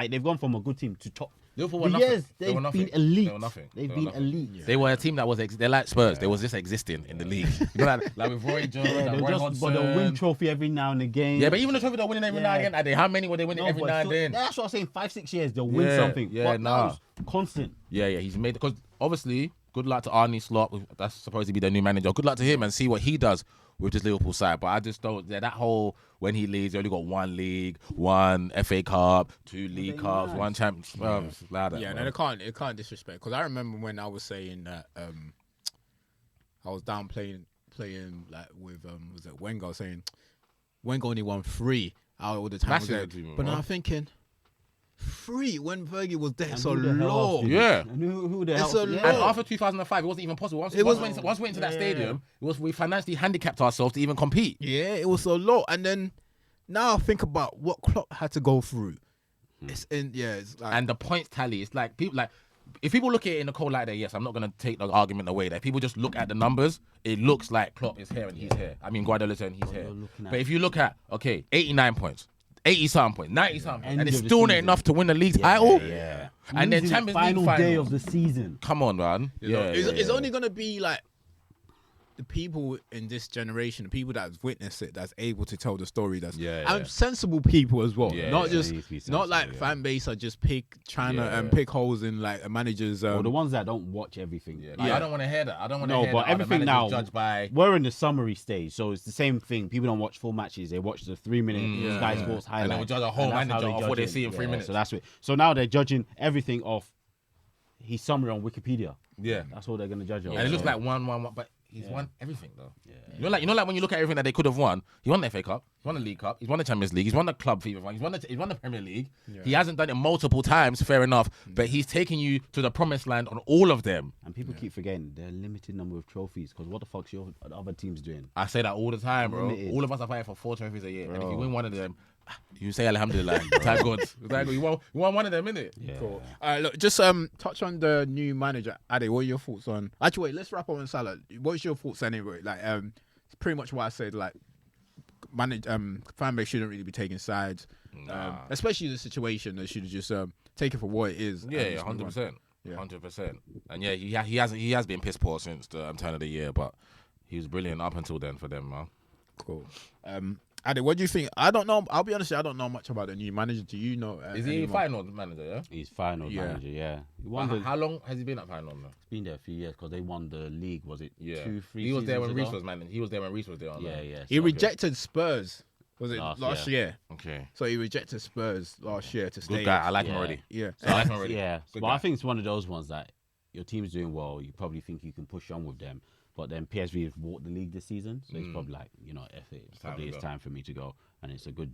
They've gone from a good team to top. Liverpool For were nothing. years, They they've were nothing. been elite. They were nothing. They've They were been nothing. elite. Yeah. They were a team that was they're like Spurs. They was just existing in the league. You know, like with Roy Jones, Yeah, and Roy but they'll win Hodgson. trophy every now and again. Yeah, but even the trophy they're winning every now and again. Are they? How many were they winning every but now and still- then? That's what I'm saying. 5-6 years they'll win Yeah, something. yeah, but nah. now it's constant. Yeah, he's made because obviously, good luck to Arne Slot. That's supposed to be the new manager. Good luck to him and see what he does with this Liverpool side. But I just don't. Yeah, that whole when he leaves, they only got 1 league, 1 FA Cup, 2 League Cups, nice. 1 Champions. Well, it's like that, Yeah, bro. no, it can't disrespect. Because I remember when I was saying that I was down playing like with was it Wenger saying Wenger only won 3 out of all the time. Massive Was there. achievement, But bro. now I'm thinking 3 when Fergie was there And so who the hell else low. did it? Yeah. And who the It's hell? a yeah. And lot. after 2005, it wasn't even possible. Once It we was- went into that Yeah. stadium, we financially handicapped ourselves to even compete. Yeah, it was so low. And then now I think about what Klopp had to go through. It's like And the points tally, it's like people like if people look at it in a cold light there, yes, I'm not gonna take the argument away there. People just look at the numbers, it looks like Klopp is here and he's here. I mean Guardiola's here and he's here. you're looking at- But if you look at 89 points, 80-something points, 90-something, End and it's of the still not season. enough to win the league title. Yeah. And then Losing Champions the final League day final. of the season. Come on, man. You know, it's yeah. only gonna be like the people in this generation, the people that's witnessed it, that's able to tell the story. That's Yeah. and sensible people as well. Yeah, not yeah. just They need to be not sensible, like yeah. fan base are just trying Yeah. to pick holes in like a manager's. Or the ones that don't watch everything. Yeah, Like, I don't want to hear that. I don't want to No, hear but that. everything now, judged by. we're in the summary stage, so it's the same thing. People don't watch full matches; they watch the 3-minute Sky yeah. Sports And highlight. they will judge a whole that's how manager they off what judge they him. see in 3 minutes. So that's it. So now they're judging everything off his summary on Wikipedia. Yeah. That's all they're gonna judge on. And it looks So- like 1-1-1, but he's won everything though. Yeah. You know, like when you look at everything that they could have won. He won the FA Cup, he won the League Cup, he's won the Champions League, he's won the Club FIFA, he's won the Premier League. He hasn't done it multiple times, fair enough, but he's taking you to the promised land on all of them. And people keep forgetting there are a limited number of trophies because what the fuck's your other teams doing? I say that all the time, bro. Limited. All of us are fighting for 4 trophies a year, and if you Bro. win one of them, you say Alhamdulillah. Thank God. Thank God. You won one of them, innit? Yeah. Cool. All right, look, just touch on the new manager. Ade, what are your thoughts on? Actually, wait, let's wrap up on Salah. What's your thoughts anyway? Like, it's pretty much what I said. Like, fan base shouldn't really be taking sides, especially the situation. They should just take it for what it is. and Yeah, just move on. 100%. Yeah. 100%. And yeah, he has been piss poor since the turn of the year, but he was brilliant up until then for them, man. Cool. Ade, what do you think? I don't know. I'll be honest, I don't know much about the new manager. Do you know? Is he anyone? final manager? Yeah. He's final Yeah. manager, yeah. He Well, won the, how long has he been at final now? it's been there a few years because they won the league. Was it Yeah, 2-3? he was there when seasons Reece ago? was man. He was there when Reece was there. Yeah, yeah. He so- rejected Spurs. Was it Last last year. year? Okay, So he rejected Spurs last year to stay. good guy. I like him Yeah. already. Yeah. I like him already. Yeah, Good but guy. I think it's one of those ones that your team's doing well. You probably think you can push on with them, but then PSV have walked the league this season, so it's probably like F it. time to go. Time for me to go, and it's a good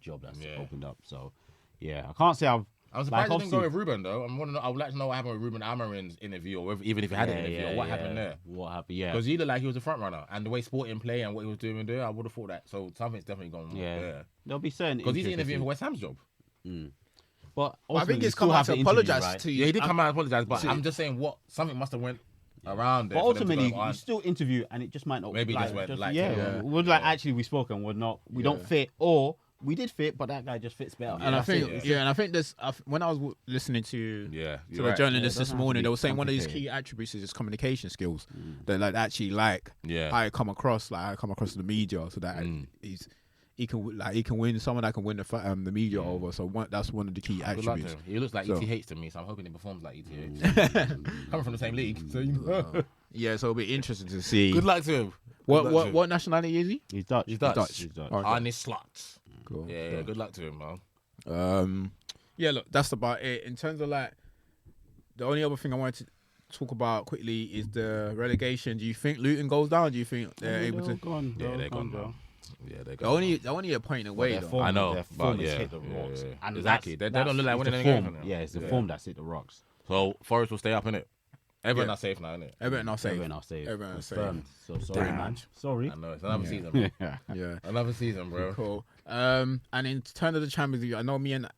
job that's Yeah. opened up. So yeah, I can't say I've. I'm surprised he didn't go obviously- with Ruben though. I would like to know what happened with Ruben Amorim's interview, or even if he had an interview, or what happened there. What happened? Yeah, Because he looked like he was a front runner, and the way Sporting play and what he was doing there, I would have thought that. So something's definitely gone wrong yeah. there. There'll be certain Because he's interviewing for intricacies. West Ham's job. But I think ultimately, he's you still come out have to interview, apologize right? to you. Yeah, he did come out and apologize, but See- I'm just saying something must have went around there. But for them to ultimately, go, you still interview, and it just might not. Maybe it like, just went like- yeah, Yeah. we're like actually we spoke and we're not. We don't fit, or we did fit, but that guy just fits better. And I That's think, it. and I think this. When I was listening to Yeah, to you're the right. journalist Yeah, it this doesn't have to morning, be they were saying one of his complicated. key attributes is his communication skills. That like actually like Yeah. how I come across, like how I come across to the media, so that he can win someone that can win the media over. So that's one of the key Good luck to attributes. him. He looks like So- ETH to me, so I'm hoping he performs like ETH. Coming from the same league, so Yeah, so it'll be interesting to see. good luck to him. Good luck to him. What nationality is he? He's Dutch. He's Dutch. He's Dutch. Okay. Arne Slot. Cool. Yeah, good luck to him, man. Yeah, look, that's about it. In terms of like, the only other thing I wanted to talk about quickly is the relegation. Do you think Luton goes down? Do you think they're able to? Gone, Yeah, they're gone, bro. bro. Yeah, they're They're only a point away though. Form, I know, their but form has yeah, hit the yeah, rocks. yeah. And Exactly. They don't look like it's winning the any game form. from now. Yeah, it's the Yeah. form that's hit the rocks. So Forest will stay up, innit? Everyone Yeah. are safe now, innit? Everton are safe. Everyone are safe. Everyone are safe. Confirmed. So sorry, Damn. man. Sorry. I know, it's another season, bro. Yeah. Yeah. Another season, bro. Cool. And in terms of the Champions League, I know me and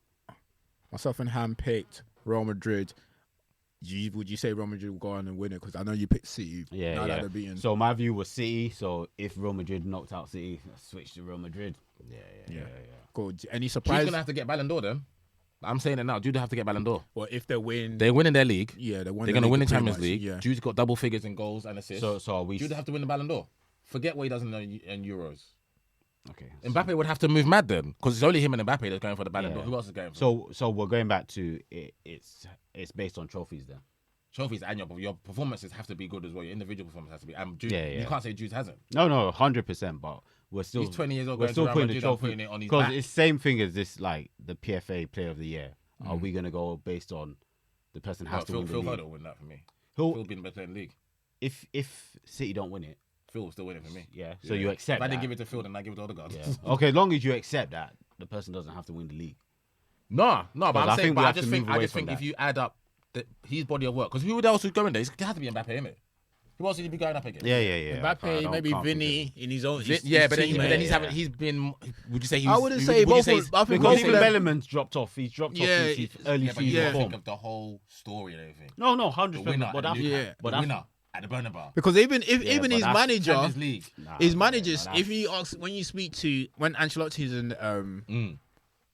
myself and Ham picked Real Madrid. Would you say Real Madrid will go on and win it? Because I know you picked City. Yeah, now yeah. that they're beaten. So my view was City. So if Real Madrid knocked out City, switch to Real Madrid. Yeah. Good. Any Jude's surprise? gonna have to get Ballon d'Or then. I'm saying it now. Jude have to get Ballon d'Or. Well, if they win, They're winning their league. yeah, They're going to win the Champions League. Yeah. Jude's got double figures in goals and assists. So are we? Jude have to win the Ballon d'Or. Forget what he does in Euros. Okay. Mbappe would have to move mad then, because it's only him and Mbappe that's going for the Ballon d'Or. Yeah. Who else is going for? So we're going back to it. It's based on trophies then. Trophies and your performances have to be good as well. Your individual performance has to be. Jude, Yeah. You can't say Jude hasn't. No, 100%. But we're still. He's 20 years old. We're Going still to Real putting the Madrid and trophy putting it on his because back. it's same thing as this, like the PFA Player of the Year. Are we gonna go based on the person has to Phil win the Foden league? will win that for me. Who- Phil being the best player in the league. If City don't win it, Phil will still win it for me. yeah. So you accept If I didn't that. give it to Phil, then I give it to Odegaard. Yeah. Okay, as long as you accept that the person doesn't have to win the league. No, but I I'm saying, think we but I have to just move think, away from if that. you add up his body of work, because who else is going there? It has to be Mbappe, innit? Who else would he be going up against? Yeah. Mbappe, maybe Vinny in his own. Yeah, but team, then he's yeah. having. He's been. Would you say he's? I wouldn't say both. I think Because both even of them. Bellerman's dropped off. He's dropped off Yeah, since his early Yeah, but you season gotta form. think of the whole story and everything. No, The 100%. winner, But at that's the Nou Yeah. Camp, but the that's winner at the Bernabeu. Because even Yeah, even but his that's manager, Champions League. his managers, nah, if you ask when you speak to when Ancelotti's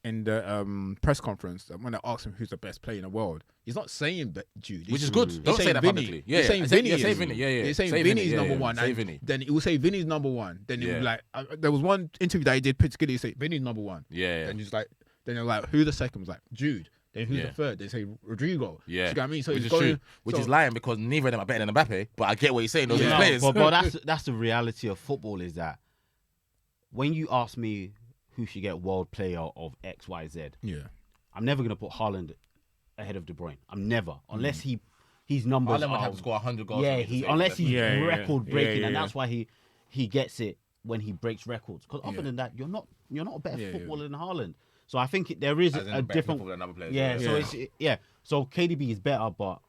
in the press conference, when they ask him who's the best player in the world, he's not saying that Jude, Which is good. He's Don't say saying that Vinny. publicly. Yeah, He's saying yeah. Vinny. Yeah, say is- Vinny. Yeah. He's saying Say Vinny's Vinny. number Yeah, one. say and Vinny. Then it will say Vinny's number one. Then it Yeah. will like there was one interview that he did particularly say Vinny's number one. Yeah. Then he's like, then they're like, who the second was like Jude. Then who's Yeah. the third? They say Rodrigo. Yeah. You know what I mean? So Which he's is going. true. Which so- is lying because neither of them are better than Mbappe. But I get what he's saying. Those are Yeah. his players. but that's the reality of football is that when you ask me who should get world player of X, Y, Z, Yeah. I'm never gonna put Haaland ahead of De Bruyne. I'm never, unless his numbers Haaland would are. have to score 100 goals. Yeah, for me to say unless he's Yeah, yeah, record breaking, yeah, and yeah. that's why he gets it when he breaks records. Because other Yeah. than that, you're not a better Yeah, footballer than Haaland. So I think there is As in a better different. football than other players. Yeah, so Yeah. it's So KDB is better, but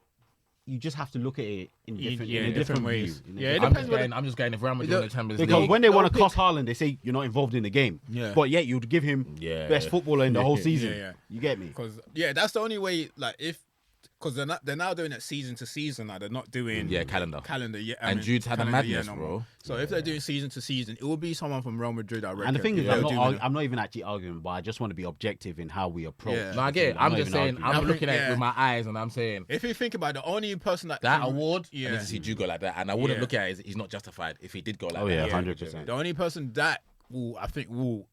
you just have to look at it in different ways. view, in a Yeah, it different depends view. I'm just going if Real Madrid win the Champions Because League. when they want to They'll cost Haaland, they say you're not involved in the game. Yeah. But yet you'd give him Yeah. best footballer in the whole season. Yeah. You get me? Because that's the only way. Like because they're now doing it season to season. Now they're not doing calendar. Yeah, And Jude's had a calendar year madness, no more. bro. So if they're doing season to season, it will be someone from Real Madrid. I reckon. And the thing is, They'll do it. I'm not even actually arguing, but I just want to be objective in how we approach. Yeah. No, I get it. I'm not just even saying, arguing. I'm I think, looking at it yeah. with my eyes and I'm saying If you think about it, the only person that that award, I yeah, need to see Jude go like that. And I wouldn't Yeah. look at it as he's not justified if he did go like Oh, that. yeah, Yeah. 100%. the only person that I think will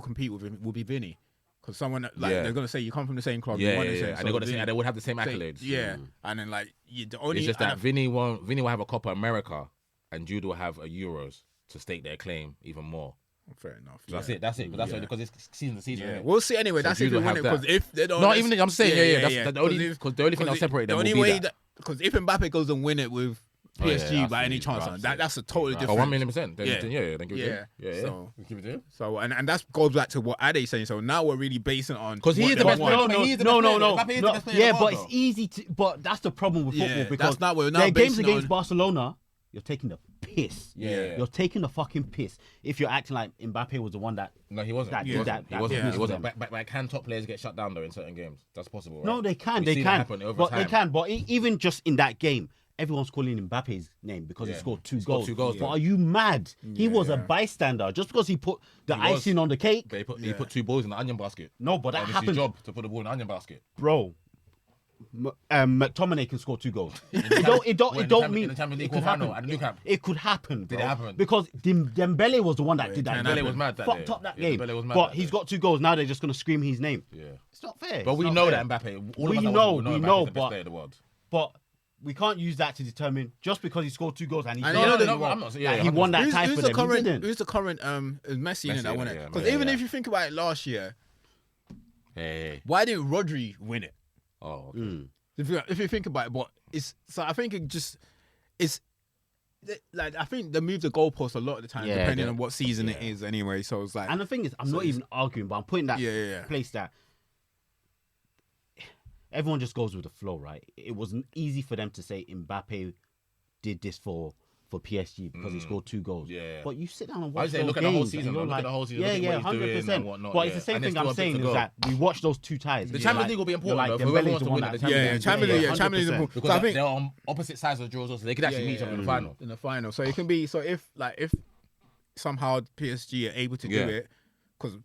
compete with him will be Vinny, because someone that, like Yeah. they're gonna say you come from the same club, Yeah, you want yeah, the same, yeah. so And they got the Vinny- same, and they would have the same same- accolades. Yeah, and then like the only It's just and that Vinny will have a Copa America and Jude will have a Euros to stake their claim even more. fair enough. So that's it. That's it. But that's Yeah. only because it's season to season. Yeah, innit? we'll see anyway. So that's Jude if they will win have it. Because that. if they don't, No, even I'm saying, yeah. That's the only because the only thing that'll separate them the will only be way that. because if Mbappe goes and win it with Oh, yeah, PSG by any absolutely, chance, absolutely. that's a totally Oh, different. 1,000,000%. Then, Yeah. then give it to him. Yeah. So- Give it to him. So and that goes back to what Ade's saying. So now we're really basing it on Because he what is they the best want. player. No, He's the no, best no, player. no. Mbappe is the no. best player in Yeah, the but world, it's easy to. But that's the problem with Yeah, football that's because not what we're now their games basing against on. Barcelona, you're taking the piss. Yeah. You're taking the fucking piss. If you're acting like Mbappe was the one that. No, he wasn't. That He did wasn't. that- He wasn't. that He wasn't. did But can top players get shut down though in certain games? That's possible, right? No, they can. We've They seen it can. happen over But time. they can. But even just in that game, everyone's calling Mbappe's name because he Yeah. scored two He scored goals. two goals, But yeah. are you mad? He was a Yeah. bystander just because he put the He was. icing on the cake. But he put two balls in the onion basket. No, but that And it's his happened, job to put the ball in the onion basket. bro. McTominay can score two goals. It What, don't in the mean in the Champions League it could final happen. at the Nou Camp? It could happen. Bro. Did it happen? Because Dembele was the one that did that. Dembele Dembele was mad that Fucked day. up that Yeah, game. Dembele was mad But that he's day. got two goals. Now they're just gonna scream his name. Yeah. It's not fair. But It's we not know fair. that Mbappe. All We of us know, that we Mbappe know, is the best but- player in the world. But we can't use that to determine just because he scored two goals and he And done you know really the- well, I'm not- yeah, that he yeah, won that Who's, tie who's for the them. He current? didn't. Who's the current? Is Messi in Messi, that won yeah, it? yeah, Because yeah, even yeah. if you think about it last year, Hey. why didn't Rodri win it? Oh. Okay. Mm. If you think about it, but it's so I think it's like I think they move the goalpost a lot of the time Yeah, depending they- on what season it yeah. is anyway. So it's like And the thing is, I'm So not it's- even arguing, but I'm putting that Yeah. place that everyone just goes with the flow, right? It wasn't easy for them to say Mbappe did this for for PSG because he scored 2 goals. Yeah. But you sit down and I watch would say those look at the whole games season. and you're Look at the whole season. yeah, Look at what he's doing and whatnot. But it's the And same there's thing I'm still a bit saying to is go. that we watch those 2 ties. The Champions League will be important though. Dembele Whoever wants to won win that the Champions Yeah, League. Champions League. Yeah, Champions League. 100%. because So I think they're on opposite sides of the draws, so they could actually meet each other in the final. in the final. So it can be. So if somehow PSG are able to do Yeah. it, because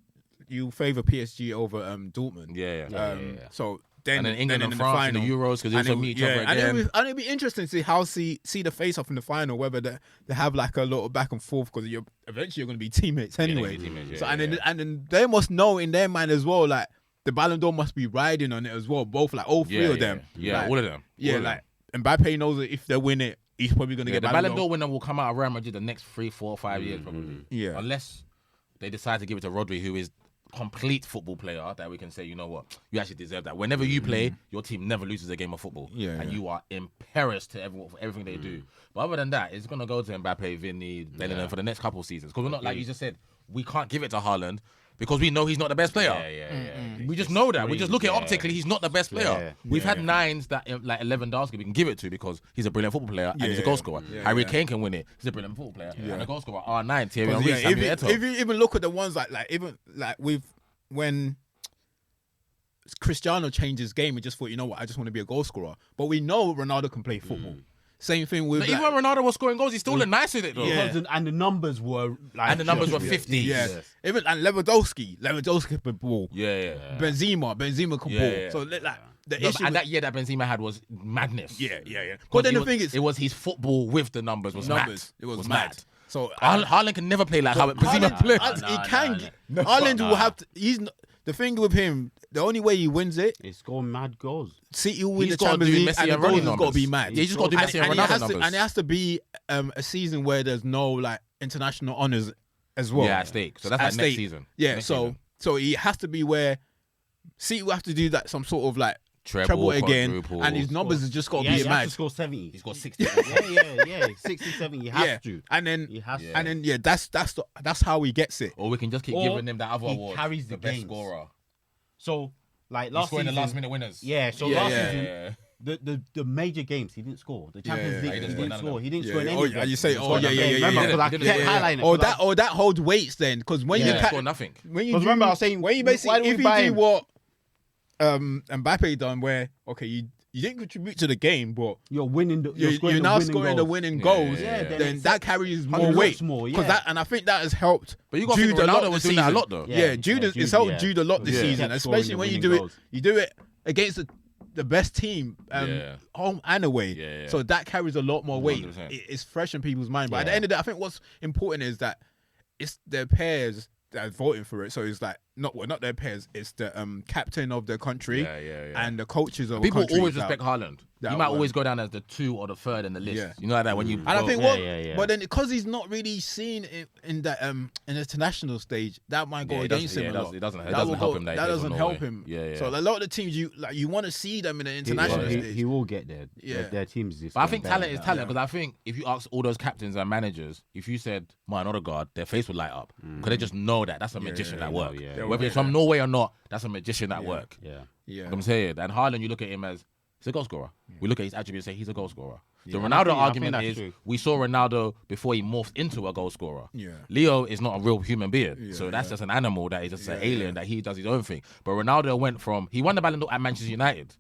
you favour PSG over Dortmund. Yeah. So then And then England in and the France final, in the Euros because they and also it- meet each yeah, other and again. it'll be interesting to see how see the face off in the final, whether they have like a little back and forth because eventually you're going to be teammates anyway. So and then they must know in their mind as well, like the Ballon d'Or must be riding on it as well. Both like all 3 of them. Yeah, Like, all of them. Yeah, All of like them. Mbappe knows that if they win it, he's probably going to Yeah, get the Ballon d'Or winner will come out of Real Madrid the next 3, 4, 5 years probably. Yeah. Unless they decide to give it to Rodri, who is complete football player that we can say, you know what, you actually deserve that. Whenever you play, your team never loses a game of football. And you are imperious to everything they do. But other than that, it's going to go to Mbappe, Vinny, Bellingham for the next couple of seasons. Because we're not, like you just said, we can't give it to Haaland because we know he's not the best player. We just know that. We just look at optically, he's not the best player. We've had 9s that, like Lewandowski, we can give it to because he's a brilliant football player and he's a goal scorer. Harry Kane can win it. He's a brilliant football player and a goal scorer. R9, Thierry Henry, Samuel Eto'o. If you even look at the ones when Cristiano changed his game, we just thought, you know what, I just want to be a goal scorer. But we know Ronaldo can play football. Same thing with But even when Ronaldo was scoring goals, he still looked nice with it though. Because and the numbers were like, And the numbers were 50. Even and Lewandowski can ball. Benzema can ball. So like the issue and that year that Benzema had was madness. But then the thing is, it was his football with the numbers was numbers. mad. It was mad. So Haaland can never play like how Benzema plays. He can. Haaland will have to. The thing with him. The only way he wins it, he's scoring mad goals. City will win He's the gotta Champions do League, Messi and the and goals Ronaldo has got to numbers. be mad. Yeah, he's just got to do Messi and Ronaldo numbers. And it has to be a season where there's no like international honours as well. Yeah, at stake. So that's like next season. Yeah, Next so it has to be where City will have to do that some sort of like treble again, quadruple. and his numbers has just got to He be has mad. to score 70. He's got 60. yeah. 67. He has to. And then He has to. and then that's how he gets it. Or we can just keep Or giving him that other he award. carries the best games. scorer. So like He's last scoring season, the last minute winners. Yeah. So Yeah, last yeah. season, the major games he didn't score. The Champions Yeah, League he he didn't didn't score score. none He didn't Yeah, score in yeah. any. Oh, of them. you say, He oh, yeah, yeah, remember yeah. because I He kept didn't- highlighting it. Or because that holds weights then, because when He you didn't score nothing. when you Because remember I was saying, when you why basically do we if you buy do him? what Mbappe done, where okay you didn't contribute to the game, but you're winning. you're now scoring the winning goals, Yeah, then that carries more 100 weight. more, Because yeah. and I think that has helped. But you got Jude to think a lot Ronaldo this was doing that a season. lot though. Yeah. Jude Jude, it's helped yeah. Jude a lot this Yeah. season, Kept scoring especially the when you winning do it. goals. You do it against the best team, home and away. Yeah, yeah. So that carries a lot more weight. 100%. It's fresh in people's mind. But at the Yeah. end of the day, I think what's important is that it's their pairs that are voting for it. So it's like not their pairs. It's the captain of the country and the coaches of People the country. always respect Haaland. that He might one. always go down as the 2 or the 3rd in the list. Yeah. You know like that when you. And I think Yeah. but then because he's not really seen in that in the international stage, that might go Yeah, it against doesn't- him. yeah, a lot. it doesn't That help will him that he That plays doesn't for help Norway. him. Yeah. So a lot of the teams you want to see them in the international Well, stage. he will get there. Yeah. Their teams is. But I think getting talent is better. talent because I think if you ask all those captains and managers, if you said Martin Odegaard, their face would light up because they just know that's a magician at work. yeah. Whether it's from Norway or not, that's a magician at work. Yeah. Yeah. You know what I'm saying, and Haaland, you look at him as he's a goal scorer. We look at his attributes and say he's a goal scorer. The Yeah, Ronaldo I think argument that's is true. we saw Ronaldo before he morphed into a goal scorer. Yeah. Leo is not a real human being, so Yeah, that's just an animal that is just an alien that he does his own thing. But Ronaldo went from he won the Ballon d'Or at Manchester United.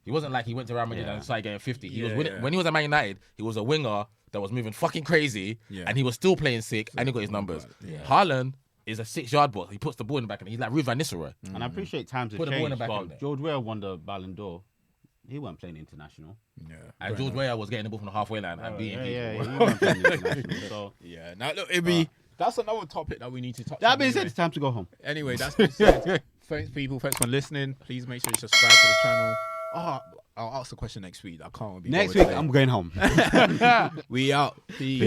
He wasn't like he went to Real Madrid and started getting 50. He was winning, when he was at Man United, he was a winger that was moving fucking crazy, and he was still playing sick, and he got his numbers. Haaland is a 6-yard ball. He puts the ball in the back, and he's like Ruud van Nistelrooy. And I appreciate times have Put the ball in the changed. back in But there. George Weah won the Ballon d'Or. He weren't playing international. Yeah. And George Weah was getting the ball from the halfway line and beating people. Yeah, he weren't playing international. So Yeah. Now look, that's another topic that we need to touch. that on being said, anyway. it's time to go home. Anyway, that's been said. Thanks, people. Thanks for listening. Please make sure you subscribe to the channel. I'll ask the question next week. I can't be Next bothered week, today. I'm going home. We out. Peace.